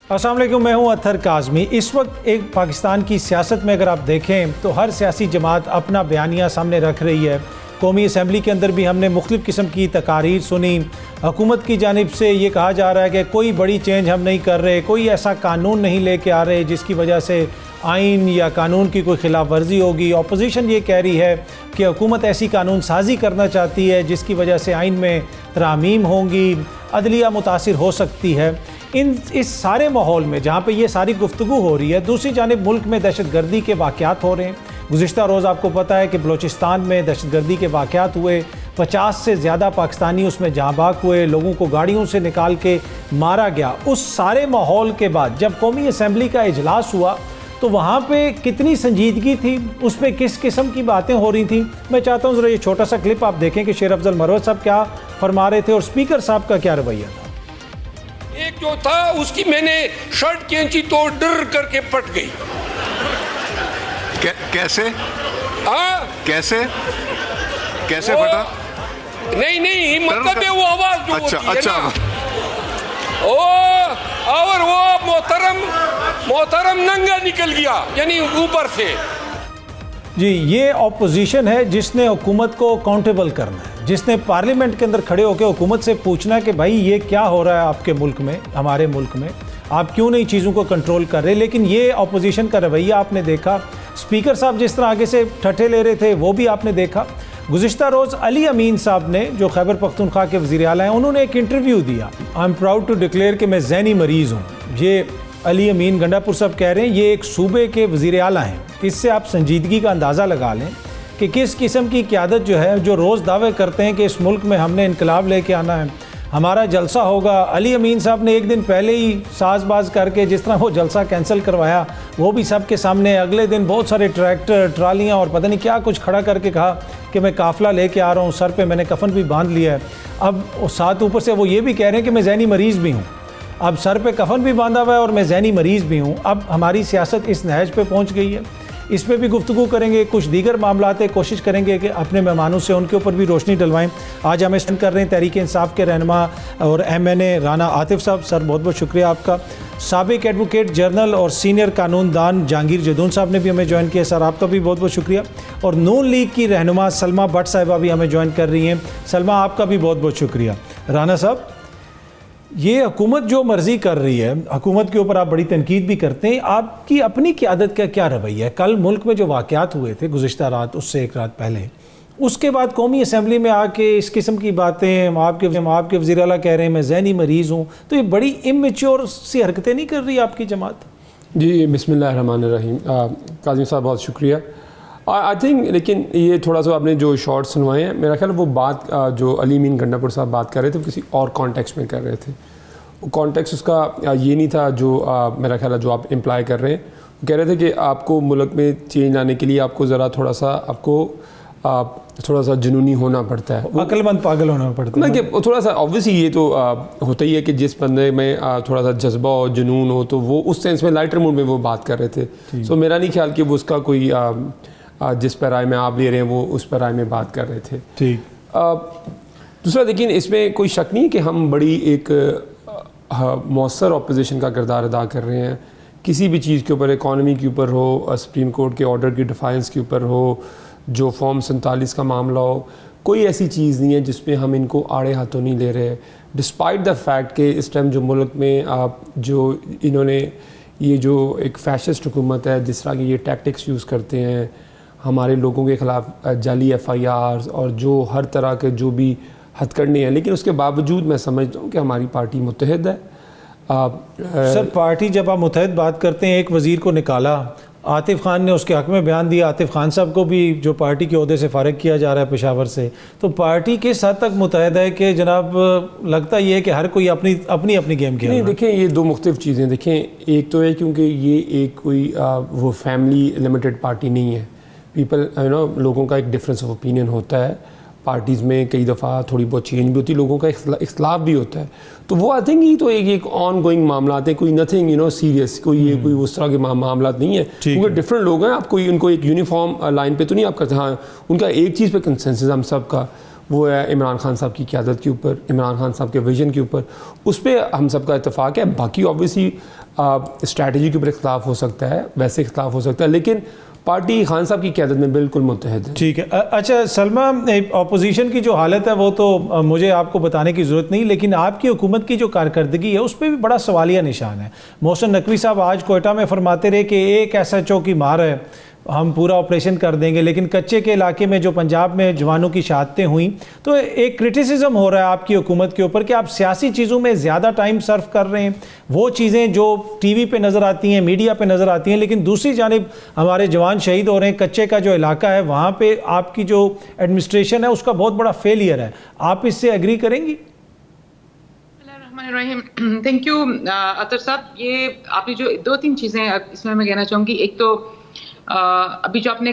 السلام علیکم، میں ہوں اطہر کاظمی۔ اس وقت ایک پاکستان کی سیاست میں اگر آپ دیکھیں تو ہر سیاسی جماعت اپنا بیانیہ سامنے رکھ رہی ہے۔ قومی اسمبلی کے اندر بھی ہم نے مختلف قسم کی تقاریر سنی۔ حکومت کی جانب سے یہ کہا جا رہا ہے کہ کوئی بڑی چینج ہم نہیں کر رہے، کوئی ایسا قانون نہیں لے کے آ رہے جس کی وجہ سے آئین یا قانون کی کوئی خلاف ورزی ہوگی۔ اپوزیشن یہ کہہ رہی ہے کہ حکومت ایسی قانون سازی کرنا چاہتی ہے جس کی وجہ سے آئین میں ترامیم ہوں گی، عدلیہ متاثر ہو سکتی ہے۔ اس سارے ماحول میں جہاں پہ یہ ساری گفتگو ہو رہی ہے، دوسری جانب ملک میں دہشت گردی کے واقعات ہو رہے ہیں۔ گزشتہ روز آپ کو پتہ ہے کہ بلوچستان میں دہشت گردی کے واقعات ہوئے، 50 سے زیادہ پاکستانی اس میں جاں بحق ہوئے، لوگوں کو گاڑیوں سے نکال کے مارا گیا۔ اس سارے ماحول کے بعد جب قومی اسمبلی کا اجلاس ہوا تو وہاں پہ کتنی سنجیدگی تھی، اس پہ کس قسم کی باتیں ہو رہی تھیں۔ میں چاہتا ہوں ذرا یہ چھوٹا سا کلپ آپ دیکھیں کہ شیر افضل مروت صاحب کیا فرما رہے تھے اور اسپیکر صاحب کا کیا رویہ تھا۔ ایک جو تھا اس کی میں نے شرٹ کینچی تو ڈر کر کے پٹ گئی۔ کیسے کیسے کیسے پٹا؟ نہیں مطلب ہے وہ آواز جو ہوتی ہے نا، اور وہ محترم ننگا نکل گیا، یعنی اوپر سے۔ جی، یہ اپوزیشن ہے جس نے حکومت کو اکاؤنٹیبل کرنا ہے، جس نے پارلیمنٹ کے اندر کھڑے ہو کے حکومت سے پوچھنا ہے کہ بھائی یہ کیا ہو رہا ہے آپ کے ملک میں، ہمارے ملک میں، آپ کیوں نہیں چیزوں کو کنٹرول کر رہے۔ لیکن یہ اپوزیشن کا رویہ آپ نے دیکھا، اسپیکر صاحب جس طرح آگے سے ٹھٹھے لے رہے تھے وہ بھی آپ نے دیکھا۔ گزشتہ روز علی امین صاحب نے، جو خیبر پختونخوا کے وزیر اعلیٰ ہیں، انہوں نے ایک انٹرویو دیا۔ I am proud to declare کہ میں ذہنی مریض ہوں۔ یہ علی امین گنڈا پور صاحب کہہ رہے ہیں، یہ ایک صوبے کے وزیر اعلیٰ ہیں۔ اس سے آپ سنجیدگی کا اندازہ لگا لیں کہ کس قسم کی قیادت جو ہے، جو روز دعوے کرتے ہیں کہ اس ملک میں ہم نے انقلاب لے کے آنا ہے، ہمارا جلسہ ہوگا۔ علی امین صاحب نے ایک دن پہلے ہی ساز باز کر کے جس طرح وہ جلسہ کینسل کروایا، وہ بھی سب کے سامنے، اگلے دن بہت سارے ٹریکٹر، ٹرالیاں اور پتہ نہیں کیا کچھ کھڑا کر کے کہا کہ میں قافلہ لے کے آ رہا ہوں، سر پہ میں نے کفن بھی باندھ لیا ہے۔ اب ساتھ اوپر سے وہ یہ بھی کہہ رہے ہیں کہ میں ذہنی مریض بھی ہوں۔ اب سر پہ کفن بھی باندھا ہوا ہے اور میں ذہنی مریض بھی ہوں۔ اب ہماری سیاست اس نہج پہ پہنچ گئی ہے، اس پہ بھی گفتگو کریں گے۔ کچھ دیگر معاملات کوشش کریں گے کہ اپنے مہمانوں سے ان کے اوپر بھی روشنی ڈلوائیں۔ آج ہم اسٹینڈ کر رہے ہیں تحریک انصاف کے رہنما اور MNA رانا عاطف صاحب۔ سر بہت بہت شکریہ آپ کا۔ سابق ایڈوکیٹ جنرل اور سینئر قانون دان جہانگیر جدون صاحب نے بھی ہمیں جوائن کیا، سر آپ کا بھی بہت بہت شکریہ۔ اور نون لیگ کی رہنما سلمہ بٹ صاحبہ بھی ہمیں جوائن کر رہی ہیں، سلمہ آپ کا بھی بہت بہت شکریہ۔ رانا صاحب، یہ حکومت جو مرضی کر رہی ہے، حکومت کے اوپر آپ بڑی تنقید بھی کرتے ہیں، آپ کی اپنی قیادت کا کیا رویہ ہے؟ کل ملک میں جو واقعات ہوئے تھے گزشتہ رات، اس سے ایک رات پہلے، اس کے بعد قومی اسمبلی میں آ کے اس قسم کی باتیں، آپ کے وزیر اعلیٰ کہہ رہے ہیں میں ذہنی مریض ہوں، تو یہ بڑی امیچور سی حرکتیں نہیں کر رہی آپ کی جماعت؟ جی، بسم اللہ الرحمن الرحیم۔ کاظمی صاحب بہت شکریہ۔ آئی تھنک لیکن یہ تھوڑا سا آپ نے جو شارٹ سنوائے ہیں، میرا خیال وہ بات جو علی امین گنڈا پور صاحب بات کر رہے تھے کسی اور کانٹیکسٹ میں کر رہے تھے۔ کانٹیکسٹ اس کا یہ نہیں تھا جو میرا خیال ہے جو آپ امپلائی کر رہے ہیں۔ وہ کہہ رہے تھے کہ آپ کو ملک میں چینج لانے کے لیے آپ کو ذرا تھوڑا سا جنونی ہونا پڑتا ہے، عقل مند پاگل ہونا پڑتا ہے۔ کہ تھوڑا سا آبویسلی یہ تو ہوتا ہی ہے کہ جس بندے میں تھوڑا سا جذبہ ہو، جنون ہو، تو وہ اس سینس میں لائٹر موڈ میں وہ بات کر رہے تھے۔ سو میرا نہیں خیال کہ وہ اس کا کوئی جس پیرائے میں آپ لے رہے ہیں وہ اس پیرائے میں بات کر رہے تھے۔ ٹھیک۔ دوسرا لیکن اس میں کوئی شک نہیں کہ ہم بڑی ایک مؤثر اپوزیشن کا کردار ادا کر رہے ہیں، کسی بھی چیز کے اوپر، اکانومی کے اوپر ہو، سپریم کورٹ کے آرڈر کی ڈیفائنس کے اوپر ہو، جو فارم 47 کا معاملہ ہو، کوئی ایسی چیز نہیں ہے جس پہ ہم ان کو آڑے ہاتھوں نہیں لے رہے، ڈسپائٹ دا فیکٹ کہ اس ٹائم جو ملک میں جو انہوں نے یہ جو ایک فیشسٹ حکومت ہے، جس طرح کی یہ ٹیکٹکس یوز کرتے ہیں ہمارے لوگوں کے خلاف، جعلی FIRs اور جو ہر طرح کے جو بھی ہتھ کرنے ہیں، لیکن اس کے باوجود میں سمجھتا ہوں کہ ہماری پارٹی متحد ہے۔ سر پارٹی جب آپ متحد بات کرتے ہیں، ایک وزیر کو نکالا، عاطف خان نے اس کے حق میں بیان دیا، عاطف خان صاحب کو بھی جو پارٹی کے عہدے سے فارغ کیا جا رہا ہے پشاور سے، تو پارٹی کس حد تک متحد ہے کہ جناب لگتا یہ ہے کہ ہر کوئی اپنی گیم کھیل رہا ہے؟ نہیں، دیکھیں یہ دو مختلف چیزیں، دیکھیں ایک تو ہے کیونکہ یہ ایک کوئی وہ فیملی لمیٹڈ پارٹی نہیں ہے، پیپل لوگوں کا ایک ڈفرینس آف اوپینین ہوتا ہے، پارٹیز میں کئی دفعہ تھوڑی بہت چینج بھی ہوتی ہے، لوگوں کا اختلاف بھی ہوتا ہے، تو وہ آئی تھنک یہ تو ایک آن گوئنگ معاملات ہیں، کوئی نتھنگ سیریس، کوئی اس طرح کے معاملات نہیں ہیں، کیونکہ ڈفرینٹ لوگ ہیں، آپ کوئی ان کو ایک یونیفارم لائن پہ تو نہیں آپ کرتے۔ ہاں، ان کا ایک چیز پہ کنسنسس ہم سب کا وہ ہے عمران خان صاحب کی قیادت کے اوپر، عمران خان صاحب کے ویژن کے اوپر، اس پہ ہم سب کا اتفاق ہے۔ باقی آبویسلی اسٹریٹجی کے اوپر اختلاف ہو سکتا ہے، ویسے اختلاف ہو سکتا ہے، لیکن پارٹی خان صاحب کی قیادت میں بالکل متحد ہے. ٹھیک ہے. اچھا سلمہ، اپوزیشن کی جو حالت ہے وہ تو مجھے آپ کو بتانے کی ضرورت نہیں، لیکن آپ کی حکومت کی جو کارکردگی ہے اس پہ بھی بڑا سوالیہ نشان ہے. محسن نقوی صاحب آج کوئٹہ میں فرماتے رہے کہ ایک SHO کی مار ہے، ہم پورا آپریشن کر دیں گے، لیکن کچے کے علاقے میں جو پنجاب میں جوانوں کی شہادتیں ہوئیں تو ایک کرٹیسزم ہو رہا ہے آپ کی حکومت کے اوپر کہ آپ سیاسی چیزوں میں زیادہ ٹائم صرف کر رہے ہیں، وہ چیزیں جو ٹی وی پہ نظر آتی ہیں، میڈیا پہ نظر آتی ہیں، لیکن دوسری جانب ہمارے جوان شہید ہو رہے ہیں. کچے کا جو علاقہ ہے وہاں پہ آپ کی جو ایڈمنسٹریشن ہے اس کا بہت بڑا فیلئر ہے. آپ اس سے ایگری کریں گی؟ تھینک یو اطہر صاحب. یہ آپ نے جو 2-3 چیزیں اس میں کہنا چاہوں گی. ایک تو ابھی جو آپ نے،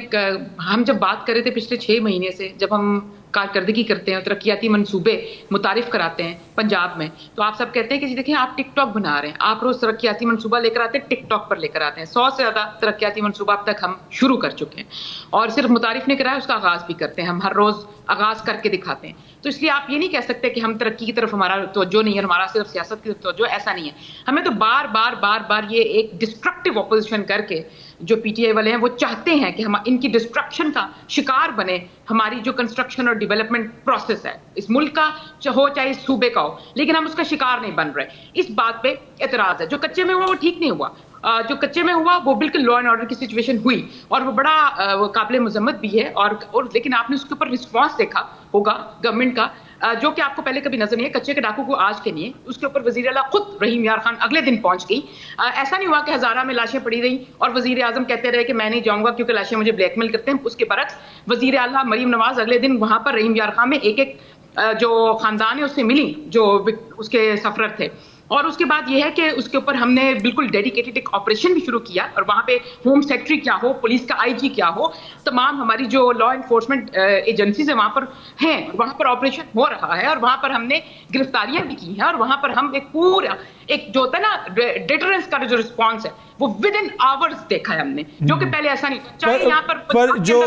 ہم جب بات کر رہے تھے پچھلے 6 مہینے سے، جب ہم کارکردگی کرتے ہیں، ترقیاتی منصوبے متعارف کراتے ہیں پنجاب میں، تو آپ سب کہتے ہیں کہ جی دیکھیں آپ ٹک ٹاک بنا رہے ہیں، آپ روز ترقیاتی منصوبہ لے کر آتے ہیں، ٹک ٹاک پر لے کر آتے ہیں. 100 سے زیادہ ترقیاتی منصوبہ اب تک ہم شروع کر چکے ہیں، اور صرف متعارف نہیں کرایا، اس کا آغاز بھی کرتے ہیں. ہم ہر روز آغاز کر کے دکھاتے ہیں. تو اس لیے آپ یہ نہیں کہہ سکتے کہ ہم ترقی کی طرف ہمارا توجہ نہیں ہے، ہمارا صرف سیاست کی توجہ، ایسا نہیں ہے. ہمیں تو بار بار یہ ایک ڈسٹرکٹیو اپوزیشن کر کے جو پی ٹی آئی والے ہیں وہ چاہتے ہیں کہ ہم ان کی ڈسٹرکشن کا شکار بنے ہماری جو کنسٹرکشن اور ڈیولپمنٹ پروسیس ہے اس ملک کا ہو چاہے اس صوبے کا ہو، لیکن ہم اس کا شکار نہیں بن رہے. اس بات پہ اعتراض ہے. جو کچے میں ہوا وہ ٹھیک نہیں ہوا. جو کچے میں ہوا وہ بالکل لا اینڈ آرڈر کی سچویشن ہوئی، اور وہ بڑا قابل مذمت بھی ہے. اور لیکن آپ نے اس کے اوپر رسپانس دیکھا ہوگا گورنمنٹ کا، جو کہ آپ کو پہلے کبھی نظر نہیں ہے. کچے کے ڈاکو کو آج کے نہیں ہے، اس کے اوپر وزیر اعلیٰ خود رحیم یار خان اگلے دن پہنچ گئی. ایسا نہیں ہوا کہ ہزارہ میں لاشیں پڑی رہیں اور وزیر اعظم کہتے رہے کہ میں نہیں جاؤں گا کیونکہ لاشیں مجھے بلیک میل کرتے ہیں. اس کے برعکس وزیر اعلیٰ مریم نواز اگلے دن وہاں پر رحیم یار خان میں ایک جو خاندان ہے اس سے ملی جو اس کے سفرر تھے. اور اس کے بعد یہ ہے کہ اس کے اوپر ہم نے بالکل ڈیڈیکیٹڈ ایک آپریشن بھی شروع کیا، اور وہاں پہ ہوم سیکرٹری کیا ہو، پولیس کا IG کیا ہو، تمام ہماری جو لا انفورسمنٹ ایجنسیز ہیں وہاں پر ہیں، وہاں پر آپریشن ہو رہا ہے، اور وہاں پر ہم نے گرفتاریاں بھی کی ہیں. اور وہاں پر ہم ایک پورا ایک جو ہوتا ہے نا ڈیٹرنس کا جو رسپانس ہے وہ ود ان آورز دیکھا ہے ہم نے، جو کہ پہلے ایسا نہیں تھا. چاہے یہاں پر جو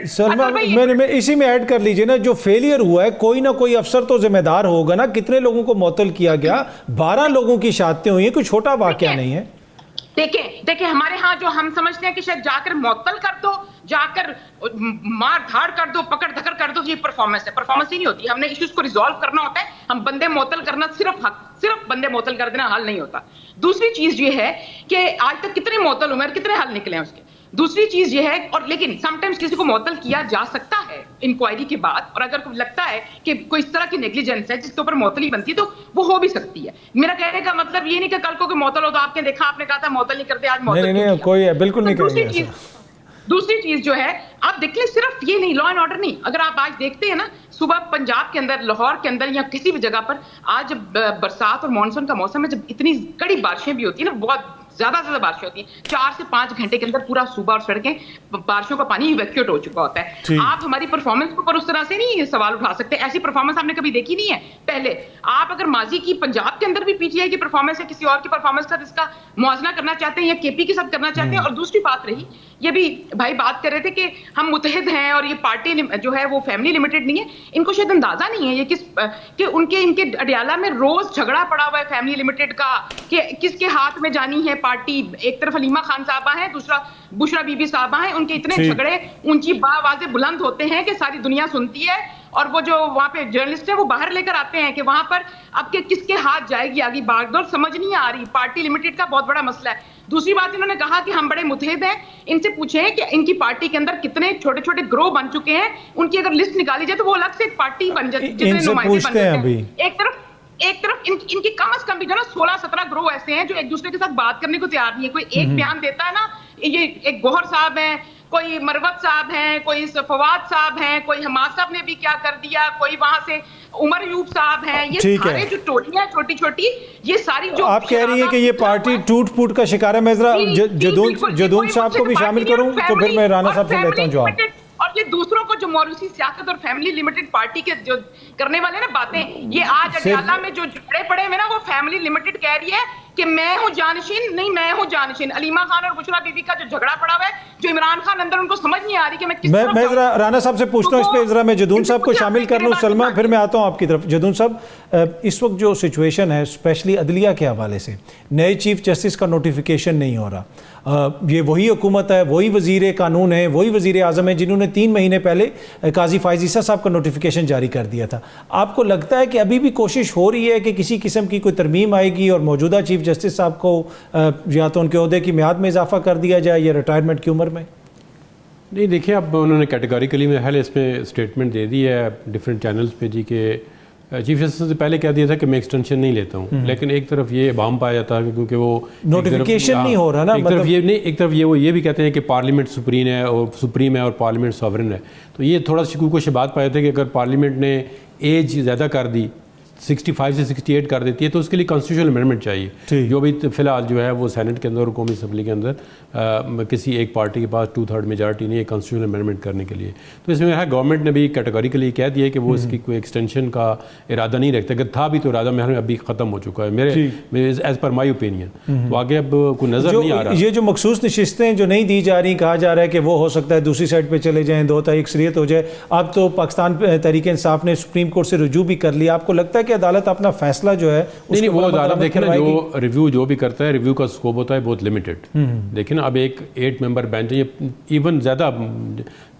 سلمہ میں اسی میں ایڈ کر لیجئے نا، جو فیلئر ہوا ہے کوئی نہ کوئی افسر تو ذمہ دار ہوگا نا. کتنے لوگوں کو معطل کیا گیا، 12 لوگوں کی شہادتیں ہوئی ہیں، کوئی چھوٹا واقعہ نہیں ہے. دیکھیں ہمارے ہاں جو ہم سمجھتے ہیں کہ شاید جا کر معطل کر دو، جا کر مار دھاڑ کر دو، پکڑ دھکڑ کر دو، یہ پرفارمنس ہے. پرفارمنس ہی نہیں ہوتی. ہم نے ایشوز کو ریزالو کرنا ہوتا ہے. ہم بندے معطل کرنا صرف بندے معطل کر دینا حل نہیں ہوتا. دوسری چیز یہ ہے کہ آج تک کتنے معطل ہوئے اور کتنے حل نکلے ہیں اس کے. دوسری چیز یہ ہے، اور لیکن سم ٹائمز کسی کو معطل کیا جا سکتا ہے انکوائری کے بعد، اور اگر لگتا ہے کہ کوئی اس طرح کی نیگلیجنس ہے جس کے اوپر معطلی بنتی ہے تو وہ ہو بھی سکتی ہے. میرا کہنے کا مطلب یہ نہیں کہ کل کو کوئی معطل ہو تو آپ نے دیکھا، آپ نے کہا تھا معطل نہیں کرتے، آج معطل نہیں کوئی بالکل نہیں کریں گے. دوسری چیز جو ہے آپ دیکھیں، صرف یہ نہیں، لا اینڈ آرڈر نہیں. اگر آپ آج دیکھتے ہیں نا، صبح پنجاب کے اندر، لاہور کے اندر یا کسی بھی جگہ پر آج جب برسات اور مانسون کا موسم ہے، جب اتنی کڑی بارشیں بھی ہوتی ہیں نا، بہت زیادہ بارشیں ہوتی ہیں، 4 سے 5 گھنٹے کے اندر پورا صوبہ اور سڑکیں بارشوں کا پانی ایویکیوٹ ہو چکا ہوتا ہے. آپ ہماری پرفارمنس کے اوپر اس طرح سے نہیں سوال اٹھا سکتے. ایسی پرفارمنس آپ نے کبھی دیکھی نہیں ہے پہلے. آپ اگر ماضی کی پنجاب کے اندر بھی پی ٹی آئی کی پرفارمنس ہے کسی اور کی پرفارمنس کا، اس کا موازنہ کرنا چاہتے ہیں یا کے پی کے ساتھ کرنا چاہتے ہیں. اور دوسری بات رہی، یہ بھی بھائی بات کر رہے تھے کہ ہم متحد ہیں اور یہ پارٹی جو ہے وہ فیملی لمیٹڈ نہیں ہے. ان کو شاید اندازہ نہیں ہے یہ کہ ان کے اڈیالہ میں روز جھگڑا پڑا ہوا ہے فیملی لمیٹڈ کا، کہ کس کے ہاتھ میں جانی ہے پارٹی. ایک طرف حلیمہ خان صاحبہ ہیں، دوسرا بشرا بی بی صاحبہ ہیں. ان کے اتنے جھگڑے اونچی آوازیں بلند ہوتے ہیں کہ ساری دنیا سنتی ہے، اور وہ جو وہاں پہ جرنلسٹ ہیں وہ باہر لے کر آتے ہیں کہ وہاں پر اب کے کس کے ہاتھ جائے گی آگے باغ دور، سمجھ نہیں آ رہی. پارٹی لمیٹڈ کا بہت بڑا مسئلہ ہے. دوسری بات انہوں نے کہا کہ ہم بڑے متحد ہیں. ان سے پوچھیں کہ ان کی پارٹی کے اندر کتنے چھوٹے چھوٹے گروہ بن چکے ہیں. ان کی اگر لسٹ نکالی جائے تو وہ الگ سے ایک پارٹی بن جاتی ہے، جتنے نمائندے بن جاتے ہیں. ایک طرف ان کی کم از کم بھی جو نا 16-17 گروہ ایسے ہیں جو ایک دوسرے کے ساتھ بات کرنے کو تیار نہیں ہے. کوئی ایک بیان دیتا ہے نا، یہ ایک گوہر صاحب ہیں، کوئی مروت صاحب ہیں، کوئی فواد صاحب ہیں، کوئی حماد صاحب نے بھی کیا کر دیا، کوئی وہاں سے عمر ایوب صاحب ہیں. یہ سارے جو ٹولیاں چھوٹی چھوٹی، یہ ساری جو آپ کہہ رہی ہیں کہ یہ پارٹی ٹوٹ پھوٹ کا شکار ہے. میں ذرا جدون صاحب کو بھی شامل کروں تو پھر میں رانا صاحب سے لیتا ہوں جواب. اور یہ دوسروں کو جو موروثی سیاست اور فیملی لمیٹڈ پارٹی کے جو کرنے والے نا باتیں، یہ آج اڈیالہ میں جو جھگڑے پڑے ہوئے نا وہ فیملی لمیٹڈ کہہ رہی ہے کہ میں ہوں جانشین, نہیں میں ہوں جانشین. علیمہ خان اور بشرا بی بی کا جو جھگڑا پڑا ہوا ہے, جو عمران خان اندر ان کو سمجھ نہیں آ رہی کہ میں کس طرف میں ذرا رانا صاحب سے پوچھتا ہوں اس پہ, ذرا میں جدون صاحب کو شامل کر لوں. سلمہ پھر میں آتا ہوں آپ کی طرف. جدون صاحب, اس وقت جو سچویشن ہے اسپیشلی عدلیہ کے حوالے سے, نئے چیف جسٹس کا نوٹیفیکیشن نہیں ہو رہا. یہ وہی حکومت ہے, وہی وزیر قانون ہے, وہی وزیر اعظم ہے جنہوں نے 3 مہینے پہلے قاضی فائز عیسیٰ صاحب کا نوٹیفیکیشن جاری کر دیا تھا. آپ کو لگتا ہے کہ ابھی بھی کوشش ہو رہی ہے کہ کسی قسم کی کوئی ترمیم آئے گی اور موجودہ چیف جسٹس صاحب کو یا تو ان کے عہدے کی میعاد میں اضافہ کر دیا جائے یا ریٹائرمنٹ کی عمر میں؟ نہیں دیکھیں, اب انہوں نے کیٹیگوریکلی میں حل اس میں اسٹیٹمنٹ دے دی ہے ڈفرینٹ چینلز پہ جی کہ چیف جسٹس سے پہلے کہہ دیا تھا کہ میں ایکسٹینشن نہیں لیتا ہوں, لیکن ایک طرف یہ ابہام پایا جاتا ہے کیونکہ وہ نوٹیفیکیشن نہیں ہو رہا نا, ایک طرف یہ نہیں, ایک طرف یہ وہ یہ بھی کہتے ہیں کہ پارلیمنٹ سپریم ہے اور پارلیمنٹ ساورن ہے. تو یہ تھوڑا شکوک و شبہات پایا تھا کہ اگر پارلیمنٹ نے ایج زیادہ کر دی 65 سے 68 کر دیتی ہے تو اس کے لیے کانسٹیٹیوشنل امینڈمنٹ چاہیے, جو بھی فی الحال جو ہے وہ سینٹ کے اندر اور قومی اسمبلی کے اندر کسی ایک پارٹی کے پاس 2/3 میجارٹی نہیں ہے کانسٹیٹیوشنل امینڈمنٹ کرنے کے لیے. تو اس میں گورنمنٹ نے بھی کیٹیگوریکلی کہہ دیا کہ وہ اس کی کوئی ایکسٹینشن کا ارادہ نہیں رکھتے. اگر تھا بھی تو ارادہ میں ابھی ختم ہو چکا ہے میرے ایز پر مائی اوپینین. تو آگے اب کوئی نظر نہیں آ رہا. یہ جو مخصوص نشستیں جو نہیں دی جا رہی, کہا جا رہا ہے کہ وہ ہو سکتا ہے دوسری سائڈ پہ چلے جائیں, 2 تاریخ اکثریت ہو جائے. اب تو پاکستان تحریک انصاف نے سپریم کورٹ سے رجوع بھی کر لیا. آپ کو لگتا ہے کہ عدالت اپنا فیصلہ جو ہے نہیں وہ عدالت دیکھیں نا, جو ریویو جو بھی کرتا ہے ریویو کا اسکوپ ہوتا ہے بہت لمیٹڈ. دیکھیں نا, اب ایک 8 ممبر بینچ ہے, یہ ایون زیادہ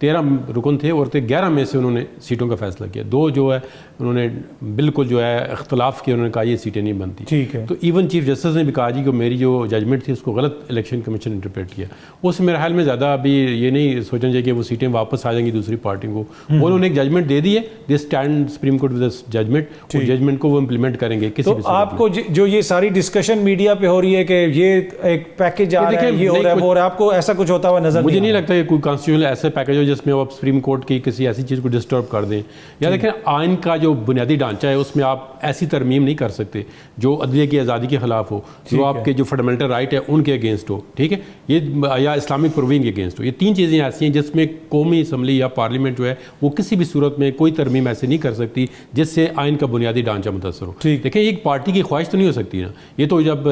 13 رکن تھے اور 11 میں سے انہوں نے سیٹوں کا فیصلہ کیا. 2 جو ہے انہوں نے بالکل جو ہے اختلاف کیا, انہوں نے کہا یہ سیٹیں نہیں بنتی. ٹھیک ہے, تو ایون چیف جسٹس نے بھی کہا جی کہ میری جو ججمنٹ تھی اس کو غلط الیکشن کمیشن انٹرپریٹ کیا. اس میرے خیال میں زیادہ ابھی یہ نہیں سوچنا چاہیے کہ وہ سیٹیں واپس آ جائیں گی دوسری پارٹی کو. انہوں نے ایک ججمنٹ دے دی ہے, they stand Supreme Court with judgment, اور ججمنٹ کو وہ امپلیمنٹ کریں گے کسی بھی. تو آپ کو جو یہ ساری ڈسکشن میڈیا پہ ہو رہی ہے کہ یہ ایک پیکج آ رہا ہے, یہ ہو رہا ہے, وہ ہو رہا ہے, آپ کو ایسا کچھ ہوتا ہوا نظر مجھے نہیں لگتا کہ کوئی کانسٹیٹیوشنل ایسا پیکج ہو جس میں آپ سپریم کورٹ کی کسی ایسی چیز کو ڈسٹرب کر دیں. یا دیکھیں, آئین کا جو بنیادی ڈھانچہ ہے اس میں آپ ایسی ترمیم نہیں کر سکتے جو عدلیہ کی آزادی کے خلاف ہو, جو آپ کے جو فنڈامنٹل رائٹ ہے ان کے اگینسٹ ہو, ٹھیک ہے, یہ یا اسلامک پروونگ کے اگینسٹ ہو. یہ 3 چیزیں ایسی ہیں جس میں قومی اسمبلی یا پارلیمنٹ جو ہے وہ کسی بھی صورت میں کوئی ترمیم ایسے نہیں کر سکتی جس سے آئین کا بنیادی ڈھانچہ متاثر ہو. دیکھیں, ایک پارٹی کی خواہش تو نہیں ہو سکتی نا. یہ تو جب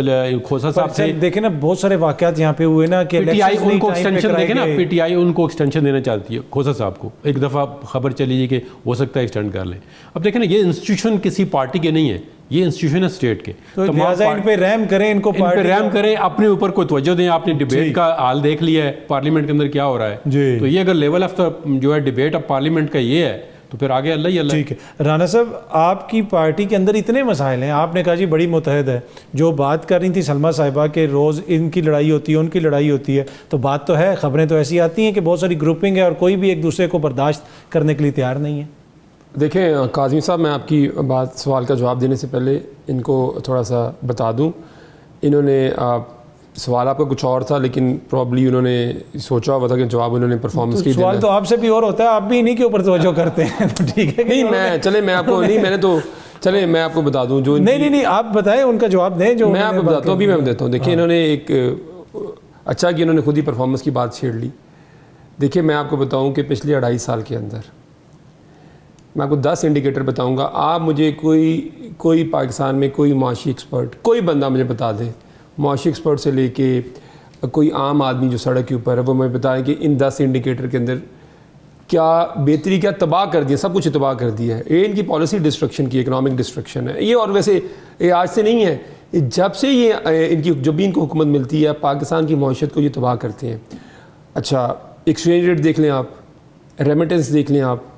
کھوسا صاحب سے دیکھیں نا, بہت سارے واقعات یہاں پہ ہوئے نا کہ پی ٹی آئی ان کو ایکسٹینشن دیکھیں نا, پی ٹی آئی ان کو ایکسٹینشن دینا چاہتی ہے کھوسا صاحب کو. ایک دفعہ خبر چلی جی کہ ہو سکتا ہے ایکسٹینڈ کر لیں. اب دیکھیں نا, یہ انسٹیٹیوشن کسی پارٹی کے نہیں ہے, یہ انسٹیٹیوشن ہے اسٹیٹ کے. تو لہٰذا ان پہ رحم کریں, ان کو رحم کریں, اپنے اوپر کوئی توجہ دیں. آپ نے ڈبیٹ کا حال دیکھ لیا ہے پارلیمنٹ کے اندر کیا ہو رہا ہے. تو یہ اگر لیول آف جو ہے ڈبیٹ آف پارلیمنٹ کا یہ ہے تو پھر آگے اللہ ہی اللہ. ٹھیک ہے رانا صاحب, آپ کی پارٹی کے اندر اتنے مسائل ہیں, آپ نے کہا جی بڑی متحد ہے. جو بات کر رہی تھی سلمہ صاحبہ کہ روز ان کی لڑائی ہوتی ہے ان کی لڑائی ہوتی ہے, تو بات تو ہے, خبریں تو ایسی آتی ہیں کہ بہت ساری گروپنگ ہے اور کوئی بھی ایک دوسرے کو برداشت کرنے کے لیے تیار نہیں ہے. دیکھیں کاظمی صاحب, میں آپ کی بات سوال کا جواب دینے سے پہلے ان کو تھوڑا سا بتا دوں. انہوں نے سوال آپ کا کچھ اور تھا, لیکن پرابلی انہوں نے سوچا ہوا تھا کہ جواب انہوں نے پرفارمنس کی. سوال تو آپ سے بھی اور ہوتا ہے, آپ بھی انہیں کے اوپر توجہ کرتے ہیں, تو ٹھیک ہے. نہیں میں آپ کو نہیں, میں نے تو چلیں میں آپ کو بتا دوں جو نہیں آپ بتائیں, ان کا جواب دیں جو میں آپ کو بتاتا ہوں. ابھی میں دیتا ہوں. دیکھیں, انہوں نے ایک اچھا کہ انہوں نے خود ہی پرفارمنس کی بات چھیڑ لی. دیکھیں, میں آپ کو بتاؤں کہ پچھلے 2.5 سال کے اندر میں آپ کو 10 انڈیکیٹر بتاؤں گا. آپ مجھے کوئی پاکستان میں کوئی معاشی ایکسپرٹ, کوئی بندہ مجھے بتا دے, معاشی ایکسپرٹ سے لے کے کوئی عام آدمی جو سڑک کے اوپر ہے, وہ مجھے بتائیں کہ ان 10 انڈیکیٹر کے اندر کیا بہتری, کیا تباہ کر دیا, سب کچھ تباہ کر دیا ہے. یہ ان کی پالیسی ڈسٹرکشن کی, اکنامک ڈسٹرکشن ہے یہ. اور ویسے یہ آج سے نہیں ہے, جب سے یہ ان کی جب بھی ان کو حکومت ملتی ہے پاکستان کی معیشت کو یہ تباہ کرتے ہیں. اچھا, ایکسچینج ریٹ دیکھ لیں آپ, ریمیٹنس دیکھ لیں آپ,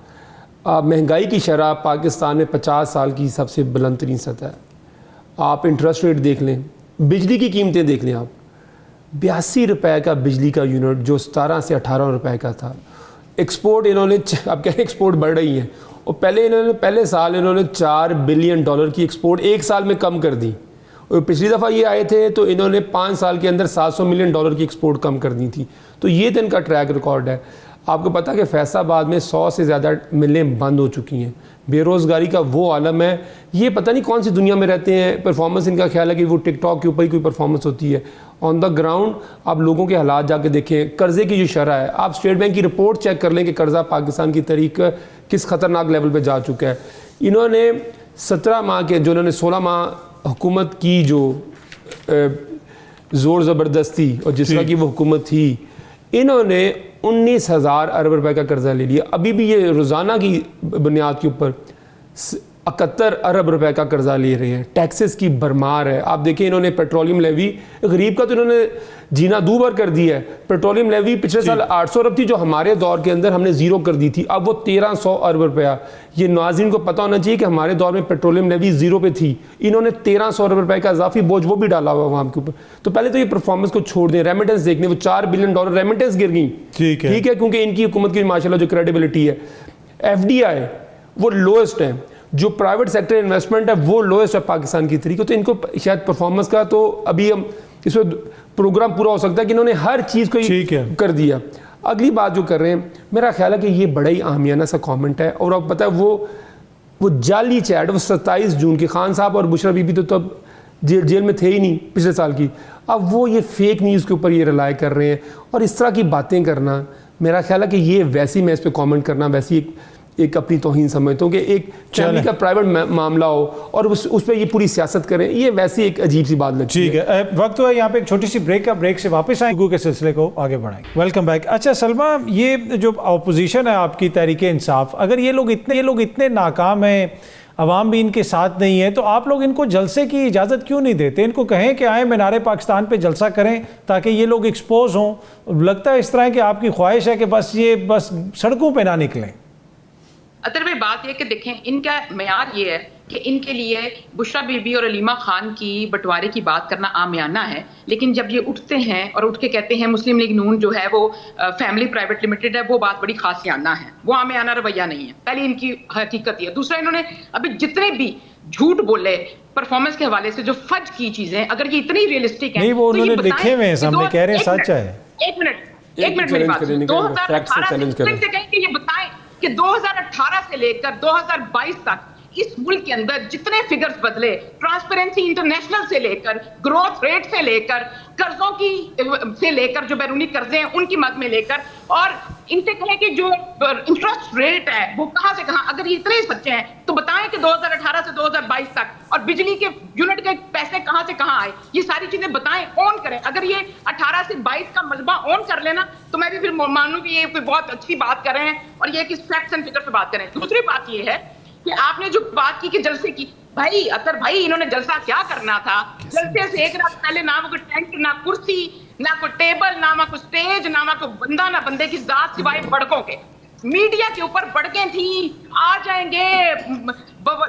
مہنگائی کی شرح پاکستان میں 50 سال کی سب سے بلند ترین سطح ہے. آپ انٹرسٹ ریٹ دیکھ لیں, بجلی کی قیمتیں دیکھ لیں آپ, 82 روپے کا بجلی کا یونٹ جو 17 سے 18 روپے کا تھا. ایکسپورٹ انہوں نے, اب کہہ رہے ہیں ایکسپورٹ بڑھ رہی ہے, اور پہلے سال انہوں نے $4 بلین کی ایکسپورٹ ایک سال میں کم کر دی. اور پچھلی دفعہ یہ آئے تھے تو انہوں نے 5 سال کے اندر $700 ملین کی ایکسپورٹ کم کر دی تھی. تو یہ تو ان کا ٹریک ریکارڈ ہے. آپ کو پتہ کہ فیصل آباد میں 100 سے زیادہ ملیں بند ہو چکی ہیں. بے روزگاری کا وہ عالم ہے, یہ پتہ نہیں کون سی دنیا میں رہتے ہیں. پرفارمنس ان کا خیال ہے کہ وہ ٹک ٹاک کے اوپر ہی کوئی پرفارمنس ہوتی ہے. آن دا گراؤنڈ آپ لوگوں کے حالات جا کے دیکھیں. قرضے کی جو شرح ہے, آپ اسٹیٹ بینک کی رپورٹ چیک کر لیں کہ قرضہ پاکستان کی تاریخ کس خطرناک لیول پہ جا چکا ہے. انہوں نے 17 ماہ کے جو انہوں نے 16 ماہ حکومت کی جو زور زبردستی اور جس طرح کی وہ حکومت تھی، انہوں نے 19,000 ارب روپے کا قرضہ لے لیا. ابھی بھی یہ روزانہ کی بنیاد کے اوپر 71 ارب روپے کا قرضہ لے رہے ہیں. ٹیکسز کی بھرمار ہے. آپ دیکھیں انہوں نے پیٹرولیم لیوی، غریب کا تو انہوں نے جینا دوبر کر دیا ہے. پیٹرولیم لیوی پچھلے سال 800 ارب تھی جو ہمارے دور کے اندر ہم نے زیرو کر دی تھی، اب وہ 1300 ارب روپیہ. یہ ناظرین کو پتہ ہونا چاہیے کہ ہمارے دور میں پیٹرولیم لیوی زیرو پہ تھی، انہوں نے 1300 ارب روپے کا اضافی بوجھ وہ بھی ڈالا ہوا وہاں کے اوپر. تو پہلے تو یہ پرفارمنس کو چھوڑ دیں، ریمیٹنس دیکھنے، وہ $4 بلین ریمیٹنس گر گئی. ٹھیک ہے کیونکہ ان کی حکومت کی ماشاءاللہ جو کریڈیبلٹی ہے. ایف ڈی آئی وہ لوئسٹ ہے، جو پرائیویٹ سیکٹر انویسٹمنٹ ہے وہ لوئسٹ ہے پاکستان کی طریقے. تو ان کو شاید پرفارمنس کا تو ابھی ہم اس میں پروگرام پورا ہو سکتا ہے کہ انہوں نے ہر چیز کو کر دیا. اگلی بات جو کر رہے ہیں، میرا خیال ہے کہ یہ بڑا ہی عامیانہ سا کامنٹ ہے. اور آپ پتہ ہے وہ جعلی چیٹ، وہ 27 جون کی خان صاحب اور بشرا بی بی تو تب جیل میں تھے ہی نہیں پچھلے سال کی، اب وہ یہ فیک نیوز کے اوپر یہ رلائے کر رہے ہیں. اور اس طرح کی باتیں کرنا، میرا خیال ہے کہ یہ ویسی میں اس پہ کامنٹ کرنا ویسی ایک اپنی توہین سمجھتا ہوں کہ ایک فیملی کا پرائیویٹ معاملہ ہو اور اس پہ یہ پوری سیاست کریں، یہ ویسی ایک عجیب سی بات لگتی ہے. ٹھیک ہے، وقت ہوا یہاں پہ ایک چھوٹی سی بریک کا، بریک سے واپس آئیں گفتگو کے سلسلے کو آگے بڑھائیں. Welcome back. اچھا سلمیٰ، یہ جو اپوزیشن ہے آپ کی تحریک انصاف، اگر یہ لوگ اتنے ناکام ہیں، عوام بھی ان کے ساتھ نہیں ہے، تو آپ لوگ ان کو جلسے کی اجازت کیوں نہیں دیتے؟ ان کو کہیں کہ آئیں مینار پاکستان پہ جلسہ کریں تاکہ یہ لوگ ایکسپوز ہوں. لگتا ہے اس طرح کہ آپ کی خواہش ہے کہ بس سڑکوں پہ نہ نکلیں. اطہر بھائی بات یہ کہ دیکھیں ان کا معیار یہ ہے کہ ان کے لیے بشرا بی بی اور علیمہ خان کی بٹوارے کی بات کرنا عامیانہ ہے، لیکن جب یہ اٹھتے ہیں اور اٹھ کے کہتے ہیں مسلم لیگ نون جو ہے وہ فیملی پرائیویٹ لمیٹڈ ہے، وہ بات بڑی خاصیانہ ہے، وہ عامیانہ رویہ نہیں ہے. پہلی ان کی حقیقت یہ ہے. دوسرا، انہوں نے ابھی جتنے بھی جھوٹ بولے پرفارمنس کے حوالے سے، جو فج کی چیزیں، اگر یہ اتنی ریئلسٹک ہیں، نہیں وہ انہوں نے لکھے ہوئے ہیں سامنے، کہہ رہے ہیں سچ ہے. ایک منٹ میری بات، 2018 سے کہیں کہ یہ بتائیں کہ 2018 سے لے کر 2022 تک اس ملک کے اندر جتنے فگرز بدلے، ٹرانسپیرنسی انٹرنیشنل سے لے کر، گروتھ ریٹ سے لے کر، قرضوں کی سے لے کر، جو بیرونی قرضے ہیں ان کی مد میں لے کر، اور ان سے کہیں کہ جو انٹرسٹ ریٹ ہے وہ کہاں سے کہاں، اگر یہ اتنے سچے ہیں تو بتائیں کہ 2018 سے 2022 تک، اور بجلی کے یونٹ کے پیسے کہاں سے کہاں آئے، یہ ساری چیزیں بتائیں، اون کریں. اگر یہ 18 سے 22 کا ملبہ اون کر لینا تو میں بھی پھر مانوں کہ یہ کوئی بہت اچھی بات کر رہے ہیں اور یہ کہ فیکٹس اینڈ فگر پہ بات کریں. دوسری بات یہ ہے کہ آپ نے جو بات کی کہ جلسے کی، بھائی اطہر بھائی انہوں نے جلسہ کیا کرنا تھا؟ جلسے سے ایک رات پہلے نہ کوئی ٹینٹ، نہ کرسی، نہ کوئی ٹیبل، نہ کوئی سٹیج، نہ کوئی بندہ، نہ بندے کی ذات سوائے بڑکوں کے. میڈیا کے اوپر بڑکیں تھیں، آ جائیں گے،